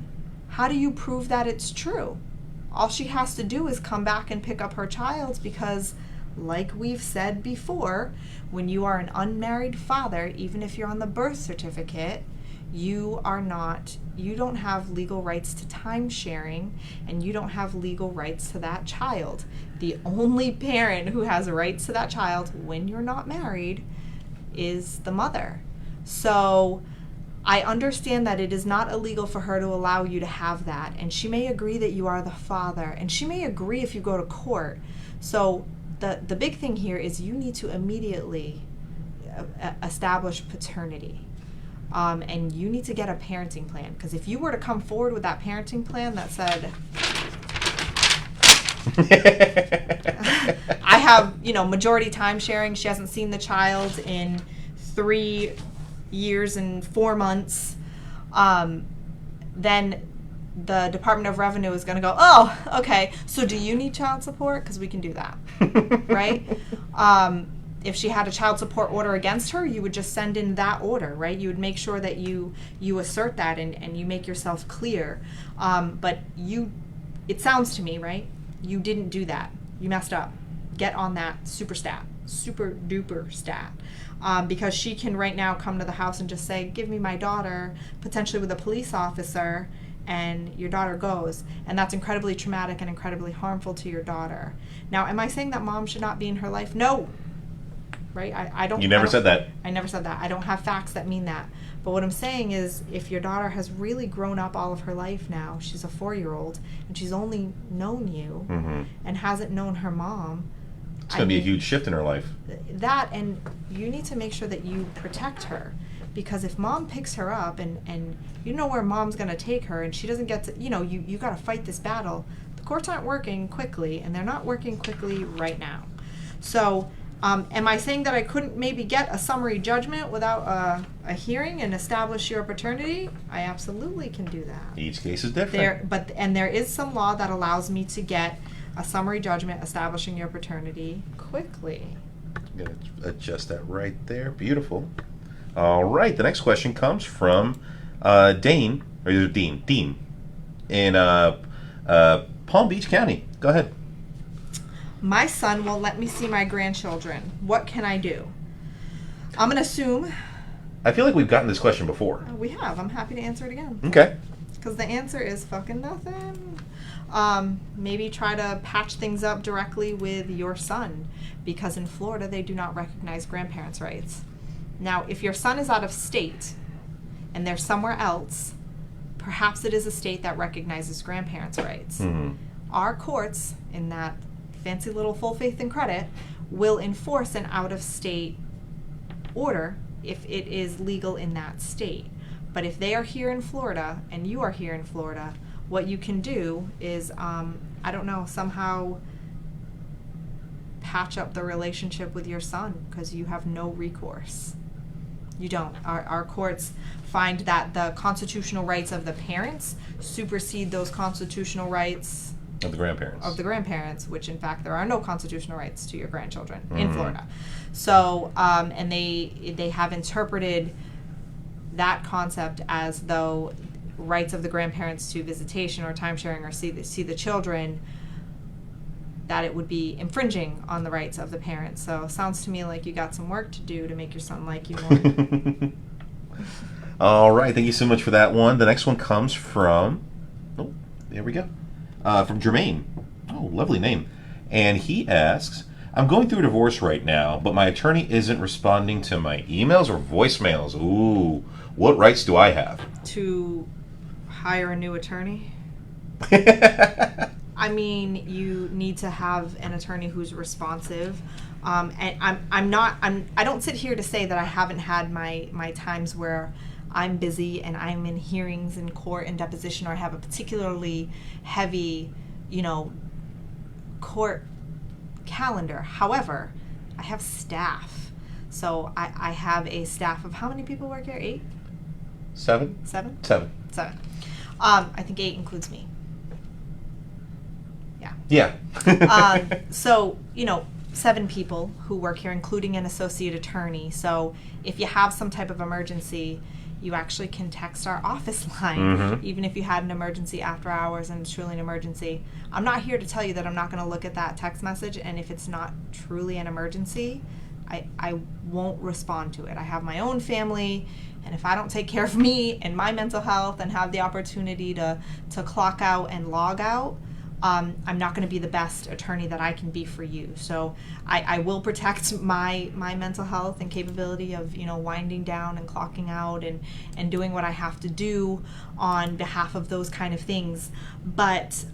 how do you prove that it's true? All she has to do is come back and pick up her child, because like we've said before, when you are an unmarried father, even if you're on the birth certificate, you don't have legal rights to time sharing, and you don't have legal rights to that child. The only parent who has rights to that child when you're not married is the mother. So I understand that it is not illegal for her to allow you to have that, and she may agree that you are the father, and she may agree if you go to court. So the big thing here is you need to immediately establish paternity. And you need to get a parenting plan, because if you were to come forward with that parenting plan that said, I have, majority time sharing, she hasn't seen the child in 3 years and 4 months, then the Department of Revenue is going to go, oh, okay, so do you need child support? Because we can do that, right? If she had a child support order against her, you would just send in that order, right? You would make sure that you assert that and you make yourself clear. But it sounds to me, right? You didn't do that. You messed up. Get on that super duper stat. Because she can right now come to the house and just say, give me my daughter, potentially with a police officer, and your daughter goes. And that's incredibly traumatic and incredibly harmful to your daughter. Now, am I saying that mom should not be in her life? No. Right? I don't. You never said that. I never said that. I don't have facts that mean that. But what I'm saying is, if your daughter has really grown up all of her life now, she's a 4-year-old, and she's only known you and hasn't known her mom. It's going to be a huge shift in her life. That, and you need to make sure that you protect her. Because if mom picks her up and you know where mom's going to take her, and she doesn't get to, you got to fight this battle. The courts aren't working quickly, and they're not working quickly right now. So, am I saying that I couldn't maybe get a summary judgment without a hearing and establish your paternity? I absolutely can do that. Each case is different. There is some law that allows me to get a summary judgment establishing your paternity quickly. I'm going to adjust that right there. Beautiful. All right. The next question comes from Dean in Palm Beach County. Go ahead. My son won't let me see my grandchildren. What can I do? I'm going to assume... I feel like we've gotten this question before. We have. I'm happy to answer it again. Okay. Because the answer is fucking nothing. Maybe try to patch things up directly with your son. Because in Florida, they do not recognize grandparents' rights. Now, if your son is out of state and they're somewhere else, perhaps it is a state that recognizes grandparents' rights. Our courts, in that fancy little full faith and credit, will enforce an out-of-state order if it is legal in that state. But if they are here in Florida and you are here in Florida, what you can do is, somehow patch up the relationship with your son, because you have no recourse. You don't. Our courts find that the constitutional rights of the parents supersede those constitutional rights of the grandparents. Which in fact there are no constitutional rights to your grandchildren in Florida. So, and they have interpreted that concept as though rights of the grandparents to visitation or time sharing or see the children, that it would be infringing on the rights of the parents. So sounds to me like you got some work to do to make your son like you more. All right, thank you so much for that one. The next one comes from, there we go. From Jermaine. Oh, lovely name. And he asks, I'm going through a divorce right now, but my attorney isn't responding to my emails or voicemails. Ooh, what rights do I have? To hire a new attorney? I mean, you need to have an attorney who's responsive. And I don't sit here to say that I haven't had my times where I'm busy and I'm in hearings in court and deposition, or I have a particularly heavy, court calendar. However, I have staff. So I have a staff of how many people work here? 8? 7? 7? 7. 7. I think 8 includes me. Yeah. So, 7 people who work here, including an associate attorney. So if you have some type of emergency, you actually can text our office line, even if you had an emergency after hours and it's truly an emergency. I'm not here to tell you that I'm not going to look at that text message, and if it's not truly an emergency, I won't respond to it. I have my own family, and if I don't take care of me and my mental health and have the opportunity to clock out and log out, I'm not going to be the best attorney that I can be for you. So I will protect my mental health and capability of, winding down and clocking out and doing what I have to do on behalf of those kind of things. But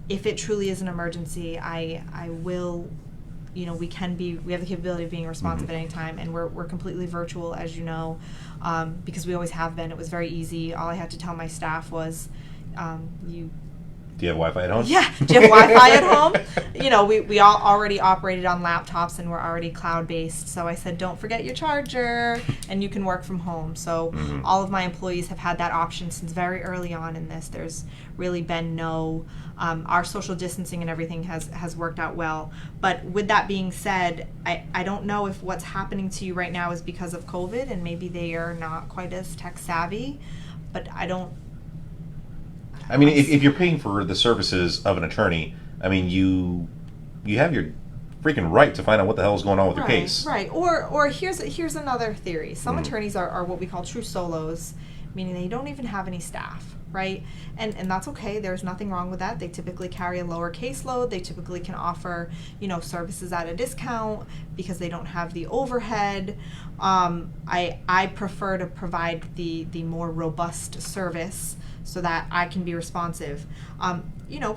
if it truly is an emergency, I will, we have the capability of being responsive at any time, and we're completely virtual, as you know, because we always have been. It was very easy. All I had to tell my staff was, Do you have Wi-Fi at home? Yeah, do you have Wi-Fi at home? We all already operated on laptops and we're already cloud-based. So I said, don't forget your charger, and you can work from home. So all of my employees have had that option since very early on in this. There's really been no, our social distancing and everything has worked out well. But with that being said, I don't know if what's happening to you right now is because of COVID, and maybe they are not quite as tech savvy, but I mean, if you're paying for the services of an attorney, I mean, you have your freaking right to find out what the hell is going on with your case. Right. Or here's another theory. Some attorneys are what we call true solos, meaning they don't even have any staff, right? And that's okay. There's nothing wrong with that. They typically carry a lower caseload. They typically can offer, services at a discount because they don't have the overhead. I prefer to provide the more robust service so that I can be responsive.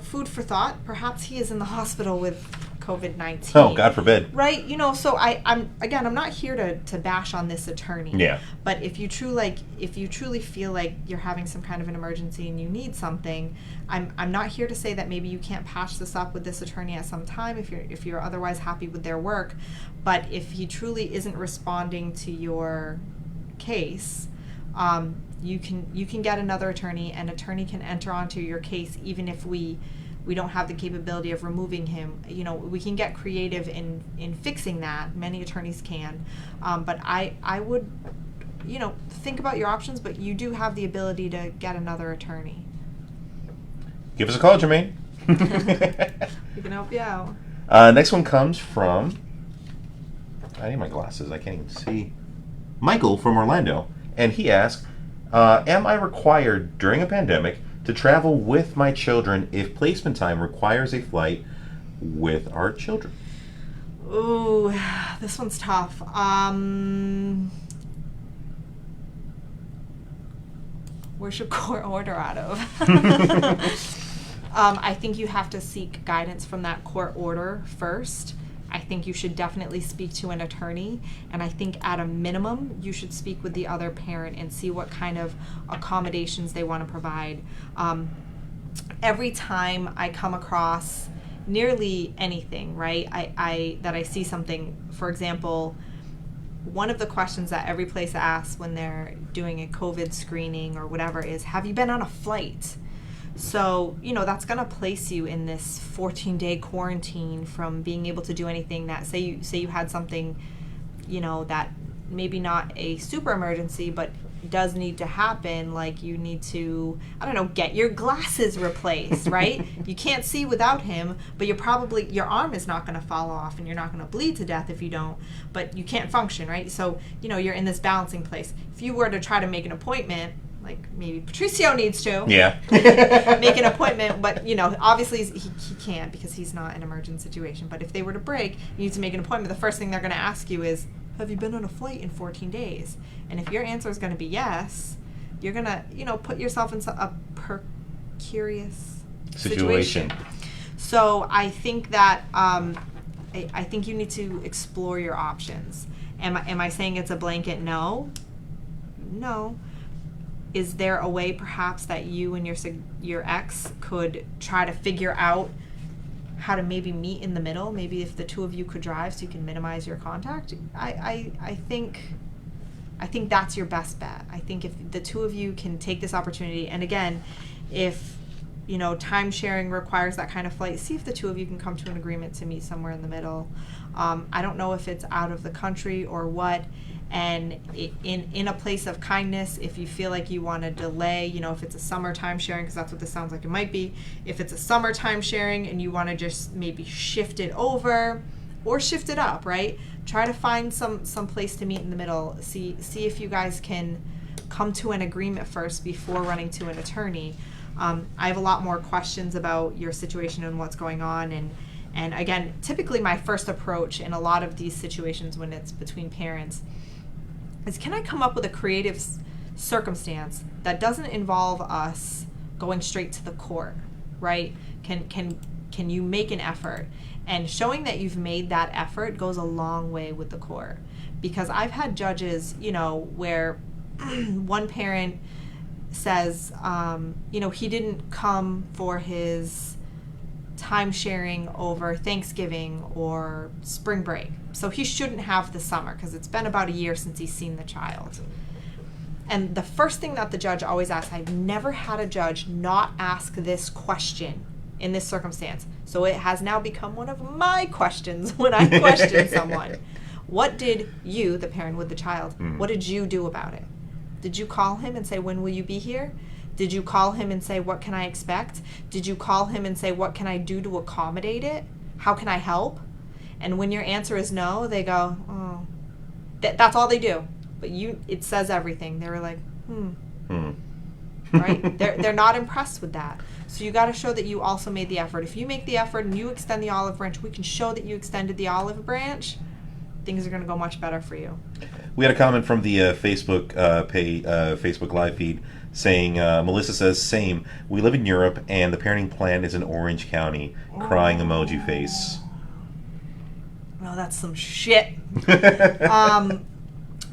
Food for thought. Perhaps he is in the hospital with COVID-19. Oh, God forbid. Right? So I'm not here to bash on this attorney. Yeah. But if you truly feel like you're having some kind of an emergency and you need something, I'm not here to say that maybe you can't patch this up with this attorney at some time if you're otherwise happy with their work. But if he truly isn't responding to your case, you can get another attorney. An attorney can enter onto your case even if we don't have the capability of removing him. We can get creative in fixing that. Many attorneys can. But I would, think about your options, but you do have the ability to get another attorney. Give us a call, Jermaine. We can help you out. Next one comes from, I need my glasses, I can't even see. Michael from Orlando. And he asked, am I required during a pandemic to travel with my children if placement time requires a flight with our children? Ooh, this one's tough. Where's your court order out of? I think you have to seek guidance from that court order first. I think you should definitely speak to an attorney, and I think at a minimum you should speak with the other parent and see what kind of accommodations they want to provide. Every time I come across nearly anything, right, that I see something, for example, one of the questions that every place asks when they're doing a COVID screening or whatever is, have you been on a flight? So, that's going to place you in this 14-day quarantine from being able to do anything that, say you had something, that maybe not a super emergency, but does need to happen, like you need to, get your glasses replaced, right? You can't see without him, but your arm is not going to fall off and you're not going to bleed to death if you don't, but you can't function, right? So, you're in this balancing place. If you were to try to make an appointment, like maybe Patricio needs to make an appointment, but obviously he can't because he's not an emergent situation. But if they were to break, you need to make an appointment. The first thing they're going to ask you is, have you been on a flight in 14 days? And if your answer is going to be yes, you're going to put yourself in a precarious situation. So I think that I think you need to explore your options. Am I saying it's a blanket no? No. Is there a way perhaps that you and your ex could try to figure out how to maybe meet in the middle? Maybe if the two of you could drive so you can minimize your contact. I think that's your best bet. I think if the two of you can take this opportunity, and again, if time sharing requires that kind of flight, see if the two of you can come to an agreement to meet somewhere in the middle. I don't know if it's out of the country or what. And in a place of kindness, if you feel like you want to delay, if it's a summertime sharing, because that's what this sounds like it might be. If it's a summertime sharing and you want to just maybe shift it over or shift it up, right? Try to find some place to meet in the middle. See if you guys can come to an agreement first before running to an attorney. I have a lot more questions about your situation and what's going on. And again, typically my first approach in a lot of these situations when it's between parents is, can I come up with a creative circumstance that doesn't involve us going straight to the court, right? Can you make an effort? And showing that you've made that effort goes a long way with the court. Because I've had judges, where one parent says, he didn't come for his time sharing over Thanksgiving or spring break. So he shouldn't have the summer because it's been about a year since he's seen the child. And the first thing that the judge always asks, I've never had a judge not ask this question in this circumstance. So it has now become one of my questions when I question someone. What did you, the parent with the child, what did you do about it? Did you call him and say, when will you be here? Did you call him and say, what can I expect? Did you call him and say, what can I do to accommodate it? How can I help? And when your answer is no, they go, oh. That's all they do. But it says everything. They were like, right? They're not impressed with that. So you got to show that you also made the effort. If you make the effort and you extend the olive branch, we can show that you extended the olive branch. Things are going to go much better for you. We had a comment from the Facebook Facebook live feed saying, Melissa says, same. We live in Europe and the parenting plan is in Orange County. Crying emoji face. Well, that's some shit.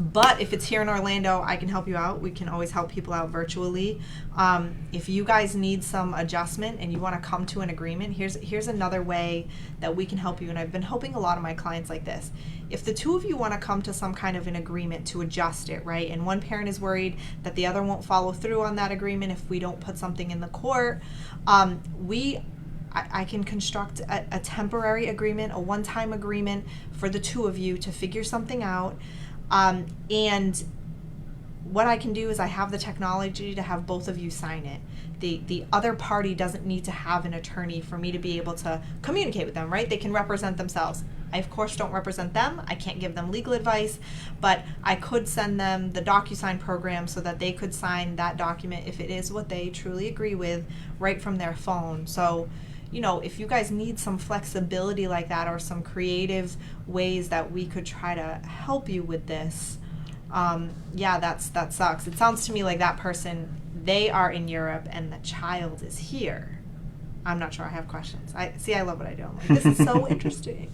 But if it's here in Orlando, I can help you out. We can always help people out virtually. If you guys need some adjustment and you want to come to an agreement, here's another way that we can help you. And I've been helping a lot of my clients like this. If the two of you want to come to some kind of an agreement to adjust it, right? And one parent is worried that the other won't follow through on that agreement if we don't put something in the court, I can construct a temporary agreement, a one-time agreement for the two of you to figure something out. And what I can do is I have the technology to have both of you sign it. The other party doesn't need to have an attorney for me to be able to communicate with them, right? They can represent themselves. I, of course, don't represent them. I can't give them legal advice, but I could send them the DocuSign program so that they could sign that document if it is what they truly agree with right from their phone. So, if you guys need some flexibility like that or some creative ways that we could try to help you with this, that sucks. It sounds to me like that person, they are in Europe and the child is here. I'm not sure. I have questions. I love what I do. I'm like, this is so interesting.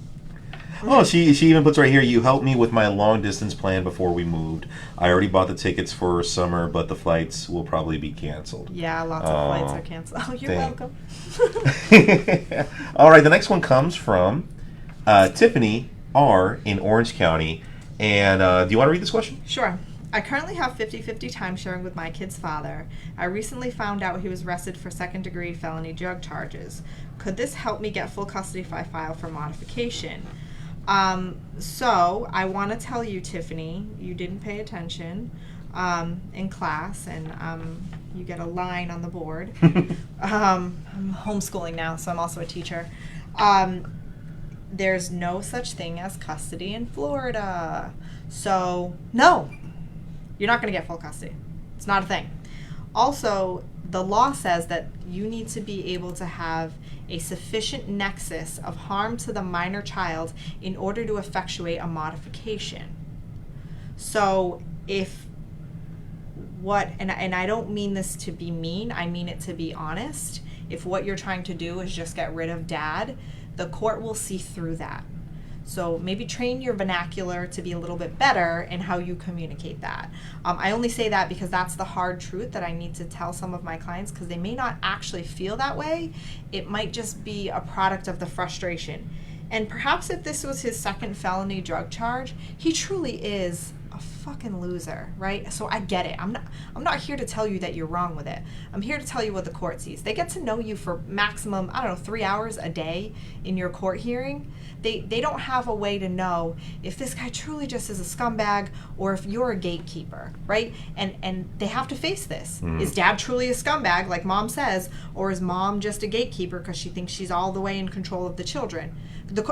Oh, she even puts right here, you helped me with my long distance plan before we moved. I already bought the tickets for summer, but the flights will probably be canceled. Yeah, lots of flights are canceled. Oh, you're welcome. All right, the next one comes from Tiffany R. in Orange County. And do you want to read this question? Sure. I currently have 50-50 time sharing with my kid's father. I recently found out he was arrested for second-degree felony drug charges. Could this help me get full custody if I file for modification? So I want to tell you, Tiffany, you didn't pay attention in class, and you get a line on the board. I'm homeschooling now, so I'm also a teacher. There's no such thing as custody in Florida. So, no, you're not going to get full custody. It's not a thing. Also, the law says that you need to be able to have a sufficient nexus of harm to the minor child in order to effectuate a modification. So and I don't mean this to be mean, I mean it to be honest. If what you're trying to do is just get rid of dad, the court will see through that. So maybe train your vernacular to be a little bit better in how you communicate that. I only say that because that's the hard truth that I need to tell some of my clients, because they may not actually feel that way. It might just be a product of the frustration. And perhaps if this was his second felony drug charge, he truly is a fucking loser, right? So I get it. I'm not here to tell you that you're wrong with it. I'm here to tell you what the court sees. They get to know you for maximum, 3 hours a day in your court hearing. They don't have a way to know if this guy truly just is a scumbag or if you're a gatekeeper, right? And they have to face this. Is dad truly a scumbag, like mom says, or is mom just a gatekeeper because she thinks she's all the way in control of the children?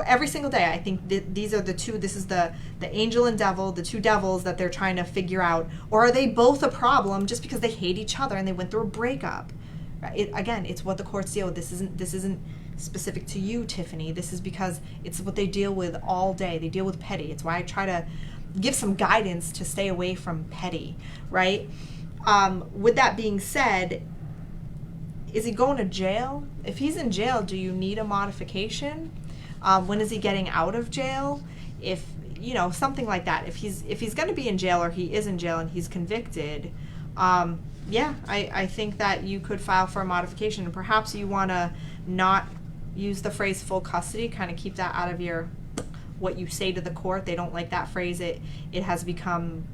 Every single day, I think these are the two. This is the angel and devil, the two devils that they're trying to figure out. Or are they both a problem just because they hate each other and they went through a breakup, Again, it's what the courts deal with. This isn't specific to you, Tiffany. This is because it's what they deal with all day. They deal with petty. It's why I try to give some guidance to stay away from petty, right? With that being said, is he going to jail? If he's in jail, do you need a modification? When is he getting out of jail? If, something like that. If he's going to be in jail, or he is in jail and he's convicted, I think that you could file for a modification. And perhaps you want to not use the phrase full custody, kind of keep that out of what you say to the court. They don't like that phrase. It has become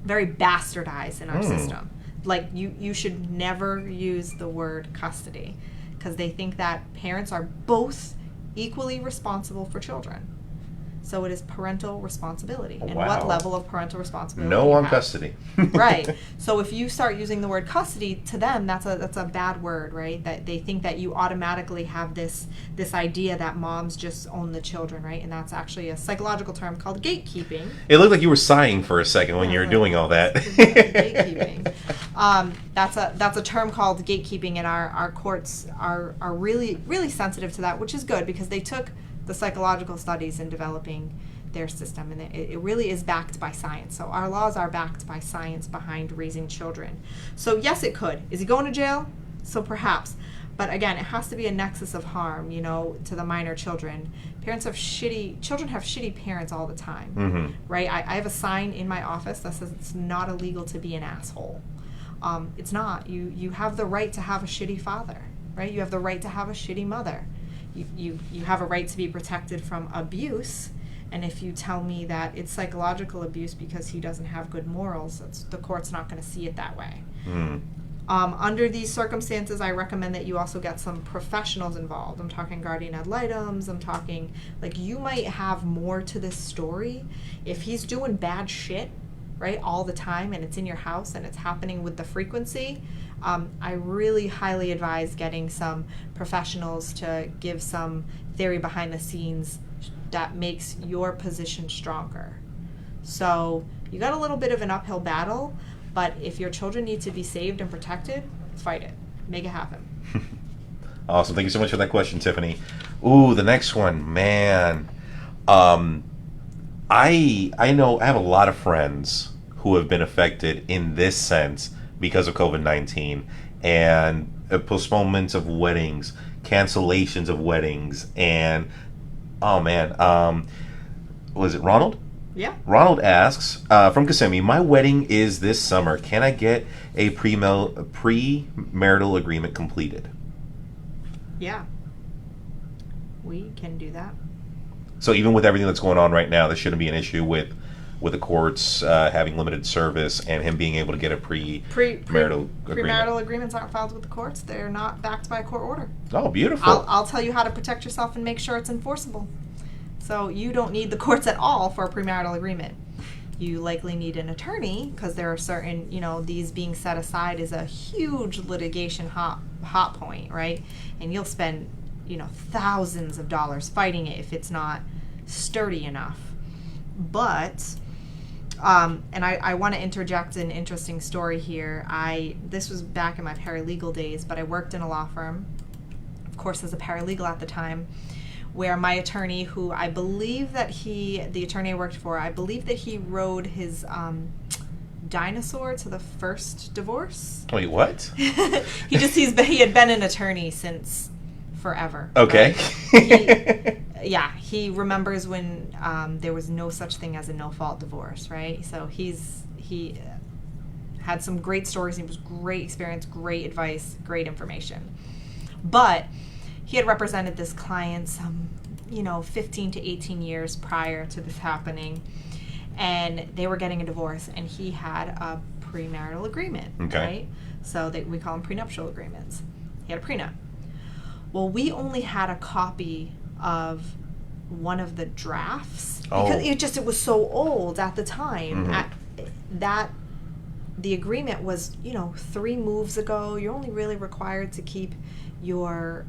very bastardized in our system. Like, you should never use the word custody, because they think that parents are both equally responsible for children. So it is parental responsibility. And what level of parental responsibility? No on custody. Right. So if you start using the word custody, to them, that's a bad word, right? That they think that you automatically have this idea that moms just own the children, right? And that's actually a psychological term called gatekeeping. It looked like you were sighing for a second when you were doing all that. Gatekeeping. That's a term called gatekeeping, and our courts are really, really sensitive to that, which is good, because they took the psychological studies in developing their system, and it really is backed by science. So our laws are backed by science behind raising children. So yes, it could. Is he going to jail? So perhaps. But again, it has to be a nexus of harm, to the minor children. Children have shitty parents all the time, right? I have a sign in my office that says it's not illegal to be an asshole. It's not. You have the right to have a shitty father, right? You have the right to have a shitty mother. You have a right to be protected from abuse, and if you tell me that it's psychological abuse because he doesn't have good morals, the court's not going to see it that way. Under these circumstances, I recommend that you also get some professionals involved. I'm talking guardian ad litems. I'm talking, you might have more to this story. If he's doing bad shit, right, all the time, and it's in your house and it's happening with the frequency, I really highly advise getting some professionals to give some theory behind the scenes that makes your position stronger. So you got a little bit of an uphill battle, but if your children need to be saved and protected, fight it. Make it happen. Awesome. Thank you so much for that question, Tiffany. Ooh, the next one, man. I know I have a lot of friends who have been affected in this sense because of COVID-19 and postponements of weddings, cancellations of weddings, and was it Ronald? Yeah. Ronald asks, from Kissimmee, my wedding is this summer. Can I get a pre-marital agreement completed? Yeah. We can do that. So even with everything that's going on right now, there shouldn't be an issue with the courts having limited service and him being able to get a pre-marital agreement. Pre-marital agreements aren't filed with the courts. They're not backed by a court order. Oh, beautiful. I'll tell you how to protect yourself and make sure it's enforceable. So you don't need the courts at all for a premarital agreement. You likely need an attorney, because there are certain, these being set aside is a huge litigation hot point, right? And you'll spend, thousands of dollars fighting it if it's not sturdy enough. But, and I want to interject an interesting story here. This was back in my paralegal days, but I worked in a law firm, of course, as a paralegal at the time, where my attorney, who I believe that the attorney I worked for, I believe that he rode his dinosaur to the first divorce. Wait, what? he had been an attorney since forever. Okay. Right? He remembers when there was no such thing as a no-fault divorce, right? So he had some great stories. He was great experience, great advice, great information. But he had represented this client some, 15 to 18 years prior to this happening, and they were getting a divorce, and he had a premarital agreement, right? So we call them prenuptial agreements. He had a prenup. Well, we only had a copy of one of the drafts because it was so old at the time. The agreement was, 3 moves ago. You're only really required to keep your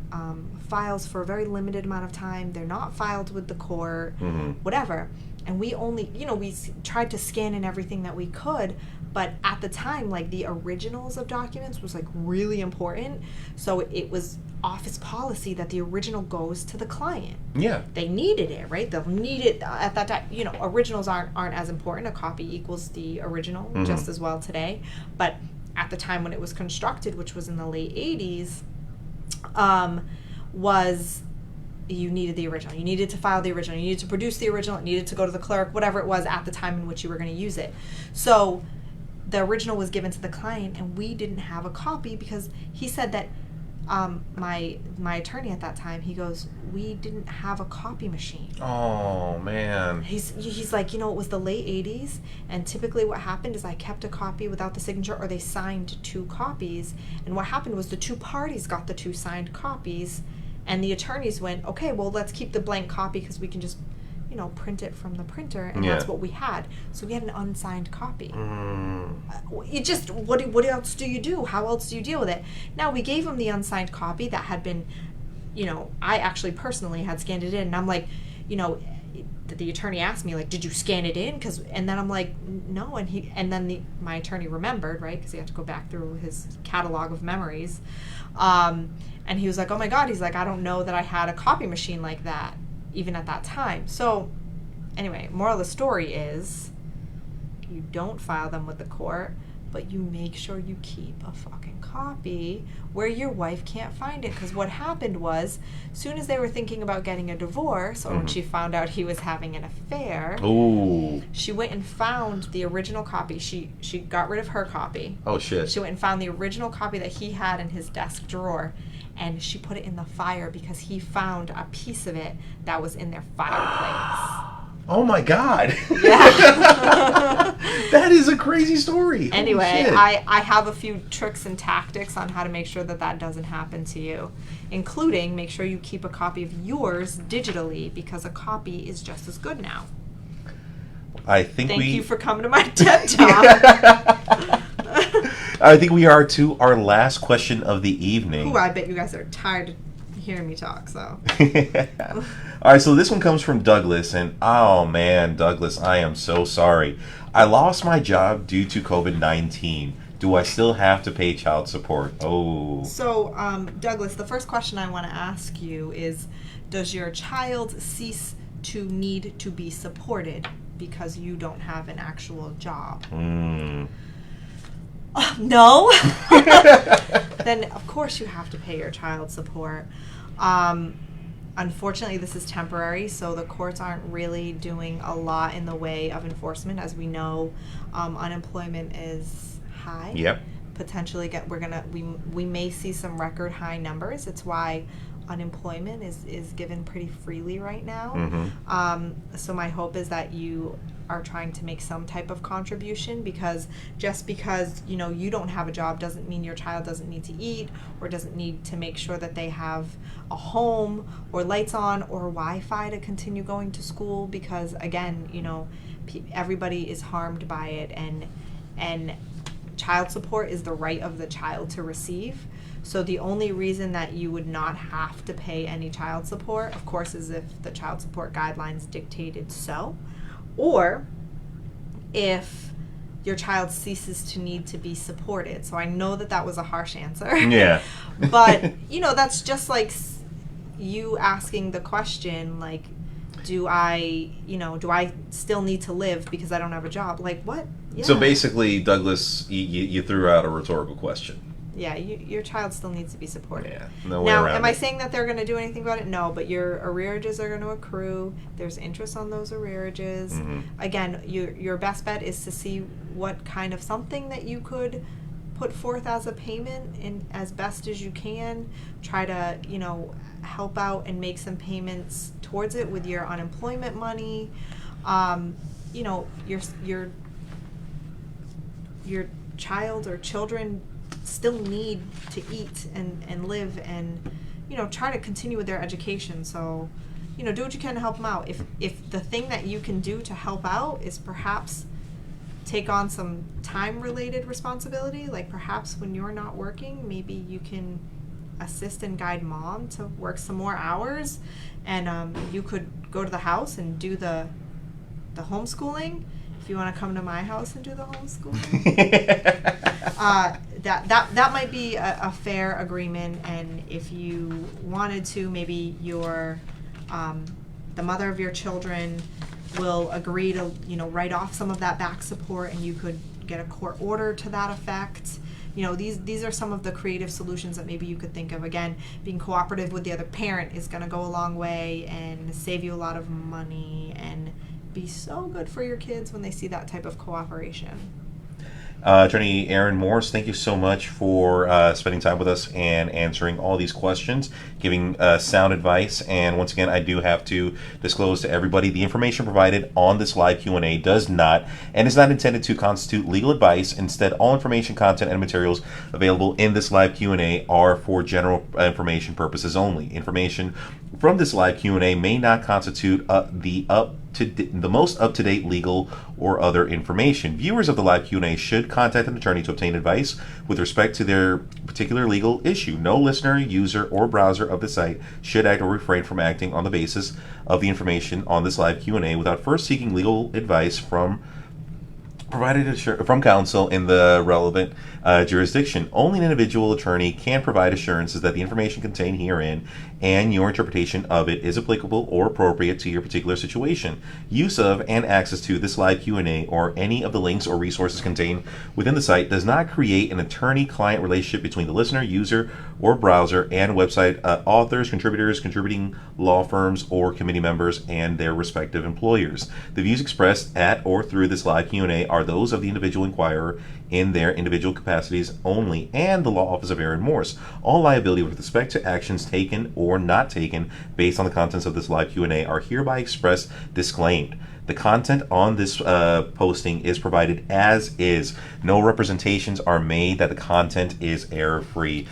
files for a very limited amount of time. They're not filed with the court, whatever. And we only, we tried to scan in everything that we could, But at the time, like, the originals of documents was like really important. So it was office policy that the original goes to the client. Yeah. They needed it, right? They'll need it at that time. You know, originals aren't as important. A copy equals the original just as well today. But at the time when it was constructed, which was in the late 80s, was you needed the original. You needed to file the original. You needed to produce the original. It needed to go to the clerk, whatever it was at the time in which you were going to use it. So the original was given to the client, and we didn't have a copy because he said that my attorney at that time, he goes, we didn't have a copy machine. Oh, man. He's like, you know, it was the late 80s, and typically what happened is I kept a copy without the signature, or they signed 2 copies, and what happened was the 2 parties got the 2 signed copies, and the attorneys went, okay, well, let's keep the blank copy because we can just, you know, print it from the printer, and that's what we had. So we had an unsigned copy. It just, what else do you do? How else do you deal with it? Now, we gave him the unsigned copy that had been, you know, I actually personally had scanned it in, and I'm like, you know, the attorney asked me, like, did you scan it in? And then I'm like, no, and then my attorney remembered, right, because he had to go back through his catalog of memories, and he was like, oh my God, he's like, I don't know that I had a copy machine like that, even at that time. So, anyway, moral of the story is, you don't file them with the court, but you make sure you keep a fucking copy where your wife can't find it. Because what happened was, soon as they were thinking about getting a divorce, or when she found out he was having an affair, she went and found the original copy. She got rid of her copy. Oh, shit. She went and found the original copy that he had in his desk drawer, and she put it in the fire because he found a piece of it that was in their fireplace. Oh, my God. Yeah. That is a crazy story. Anyway, Holy shit. I have a few tricks and tactics on how to make sure that doesn't happen to you, including make sure you keep a copy of yours digitally, because a copy is just as good now. Thank you for coming to my TED Talk. I think we are to our last question of the evening. Ooh, I bet you guys are tired of hearing me talk, so. All right, so this one comes from Douglas, and oh man, Douglas, I am so sorry. I lost my job due to COVID-19. Do I still have to pay child support? Oh. So, Douglas, the first question I want to ask you is, does your child cease to need to be supported because you don't have an actual job? No. Then of course you have to pay your child support. Unfortunately, this is temporary, so the courts aren't really doing a lot in the way of enforcement. As we know, unemployment is high. Yep. Potentially we may see some record high numbers. It's why unemployment is given pretty freely right now. So my hope is that you are trying to make some type of contribution, because just because you don't have a job doesn't mean your child doesn't need to eat, or doesn't need to make sure that they have a home or lights on or Wi-Fi to continue going to school, because again, everybody is harmed by it, and child support is the right of the child to receive. So the only reason that you would not have to pay any child support, of course, is if the child support guidelines dictated so, or if your child ceases to need to be supported. So I know that was a harsh answer. Yeah. But, that's just like you asking the question, like, do I still need to live because I don't have a job? Like, what? Yeah. So basically, Douglas, you threw out a rhetorical question. Yeah, your child still needs to be supported. Yeah, no way now, around am it. I saying that they're going to do anything about it? No, but your arrearages are going to accrue. There's interest on those arrearages. Mm-hmm. Again, your best bet is to see what kind of something that you could put forth as a payment in as best as you can. Try to, help out and make some payments towards it with your unemployment money. Your child or children still need to eat and live, and try to continue with their education. So do what you can to help them out. If the thing that you can do to help out is perhaps take on some time related responsibility, like perhaps when you're not working, maybe you can assist and guide mom to work some more hours, and you could go to the house and do the homeschooling. If you want to come to my house and do the homeschooling, that might be a fair agreement. And if you wanted to, maybe your the mother of your children will agree to, write off some of that back support, and you could get a court order to that effect. These are some of the creative solutions that maybe you could think of. Again, being cooperative with the other parent is going to go a long way and save you a lot of money and be so good for your kids when they see that type of cooperation. Attorney Erin Morse, thank you so much for spending time with us and answering all these questions, giving sound advice. And once again, I do have to disclose to everybody the information provided on this live Q&A does not and is not intended to constitute legal advice. Instead, all information, content, and materials available in this live Q&A are for general information purposes only. Information from this live Q&A may not constitute the most up-to-date legal or other information. Viewers of the live Q&A should contact an attorney to obtain advice with respect to their particular legal issue. No listener, user, or browser of the site should act or refrain from acting on the basis of the information on this live Q&A without first seeking legal advice from counsel in the relevant jurisdiction. Only an individual attorney can provide assurances that the information contained herein and your interpretation of it is applicable or appropriate to your particular situation. Use of and access to this live Q&A or any of the links or resources contained within the site does not create an attorney-client relationship between the listener, user, or browser and website authors, contributors, contributing law firms, or committee members and their respective employers. The views expressed at or through this live Q&A are those of the individual inquirer in their individual capacities only and the law office of Erin Morse. All liability with respect to actions taken or not taken based on the contents of this live Q&A are hereby expressed disclaimed. The content on this posting is provided as is. No representations are made that the content is error-free.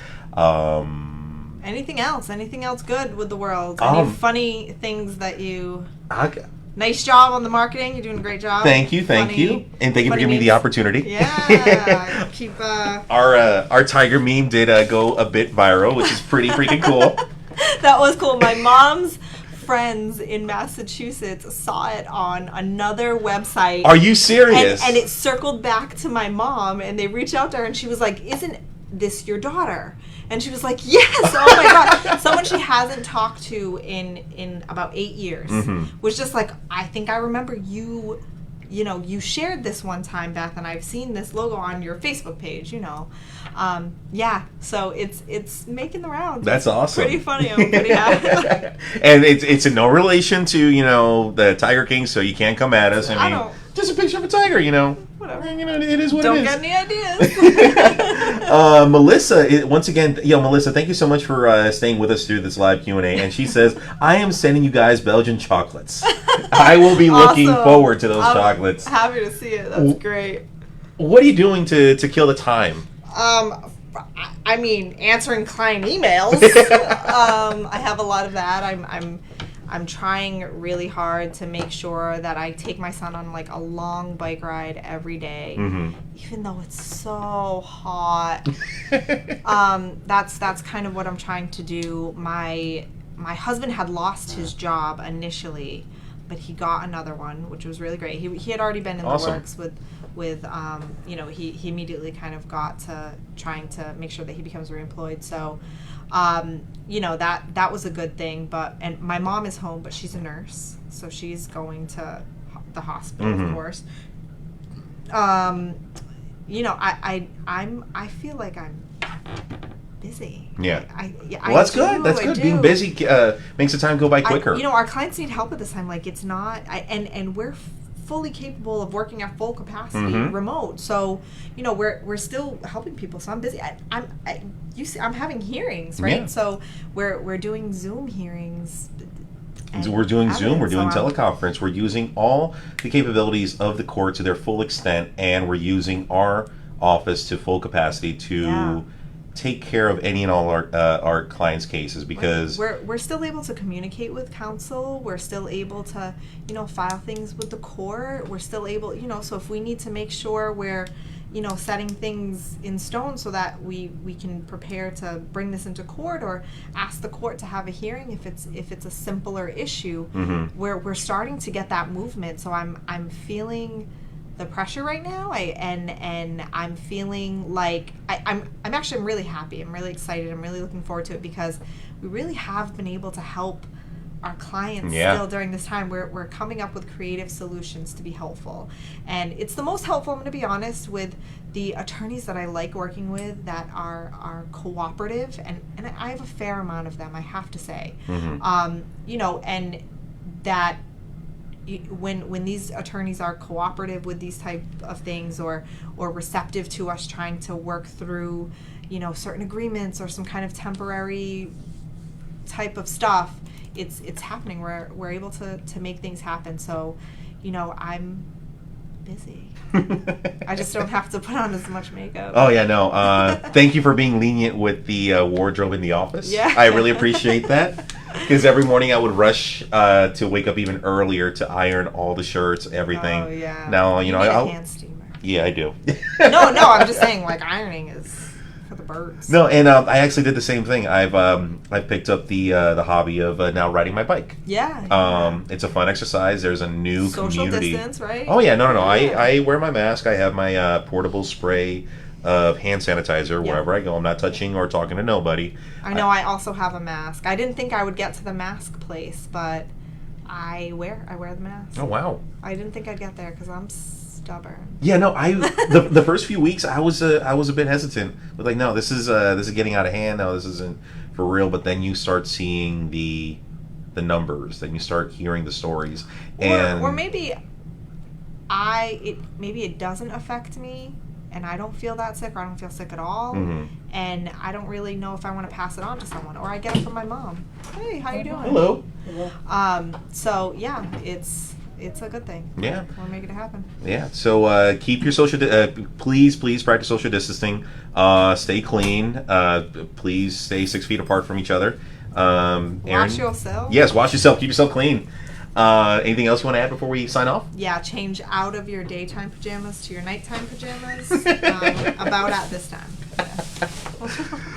Anything else good with the world? Any funny things that you... Nice job on the marketing. You're doing a great job. Thank you. And thank you for giving me the opportunity. Yeah. Keep our tiger meme did go a bit viral, which is pretty freaking cool. That was cool. My mom's friends in Massachusetts saw it on another website. Are you serious? And it circled back to my mom, and they reached out to her, and she was like, "Isn't this your daughter?" And she was like, "Yes, oh my God." Someone she hasn't talked to in about 8 years was just like, "I think I remember you shared this one time, Beth, and I've seen this logo on your Facebook page, Yeah, so it's making the rounds. That's awesome. Pretty funny. I'm pretty happy. And it's in no relation to, the Tiger King, so you can't come at us. I mean, just a picture of a tiger, Whatever. It is what Don't it is. get any ideas. Melissa, once again, Melissa, thank you so much for staying with us through this live Q&A. And she says, I am sending you guys Belgian chocolates. I will be looking forward to those chocolates. Happy to see it. That's great. What are you doing to kill the time? I mean, answering client emails. I have a lot of that. I'm trying really hard to make sure that I take my son on like a long bike ride every day, even though it's so hot. That's kind of what I'm trying to do. My husband had lost his job initially, but he got another one, which was really great. He had already been in the works with he immediately kind of got to trying to make sure that he becomes reemployed. So, that was a good thing. And my mom is home, but she's a nurse, so she's going to the hospital, of course. I feel like I'm busy. Yeah. Well, that's good. That's good. Being busy makes the time go by quicker. Our clients need help at this time. Like, it's not, and we're fully capable of working at full capacity remote. So, we're still helping people. So I'm busy. I'm having hearings, right? Yeah. So we're doing Zoom hearings. We're doing Zoom, we're doing teleconference, we're using all the capabilities of the court to their full extent, and we're using our office to full capacity to take care of any and all our clients' cases, because we're still able to communicate with counsel. We're still able to file things with the court. We're still able so if we need to make sure we're setting things in stone so that we can prepare to bring this into court or ask the court to have a hearing if it's a simpler issue, we're starting to get that movement. So I'm feeling the pressure right now. And I'm feeling like I'm really happy. I'm really excited. I'm really looking forward to it because we really have been able to help our clients still during this time. We're coming up with creative solutions to be helpful, and it's the most helpful, I'm going to be honest, with the attorneys that I like working with that are cooperative, and I have a fair amount of them, I have to say. You know, and that when these attorneys are cooperative with these type of things, or receptive to us trying to work through, you know, certain agreements or some kind of temporary type of stuff, it's happening. We're able to make things happen. So, you know, I'm busy. I just don't have to put on as much makeup. Oh yeah, no. Thank you for being lenient with the wardrobe in the office. Yeah. I really appreciate that. Because every morning I would rush to wake up even earlier to iron all the shirts, everything. Oh yeah. Now you know need I'll. a hand steamer. Yeah, I do. No, I'm just saying, like, ironing is for the birds. No, and I actually did the same thing. I've picked up the hobby of now riding my bike. Yeah. It's a fun exercise. There's a new Social community. distance, right? Oh yeah, no. Yeah. I wear my mask. I have my portable spray of hand sanitizer wherever I go. I'm not touching or talking to nobody. I know. I also have a mask. I didn't think I would get to the mask place, but I wear the mask. Oh wow. I didn't think I'd get there because I'm stubborn. Yeah, no. The first few weeks I was a bit hesitant. But like, no, this is getting out of hand. No, this isn't for real. But then you start seeing the numbers. Then you start hearing the stories. Or maybe maybe it doesn't affect me, and I don't feel that sick, or I don't feel sick at all, and I don't really know if I want to pass it on to someone, or I get it from my mom. Hey, how you doing? Hello. So yeah, it's a good thing. Yeah. We're making it happen. Yeah. So keep your please practice social distancing. Stay clean. Please stay 6 feet apart from each other. Erin? Wash yourself. Yes, wash yourself. Keep yourself clean. Anything else you want to add before we sign off? Yeah, change out of your daytime pajamas to your nighttime pajamas about at this time.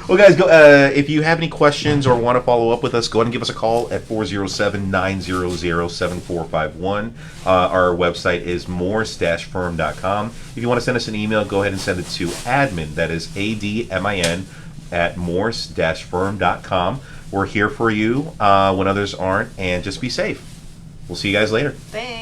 Well, guys, go. If you have any questions or want to follow up with us, go ahead and give us a call at 407-900-7451. Our website is morse-firm.com. If you want to send us an email, go ahead and send it to admin, that is ADMIN, at morse-firm.com. We're here for you when others aren't, and just be safe. We'll see you guys later. Thanks.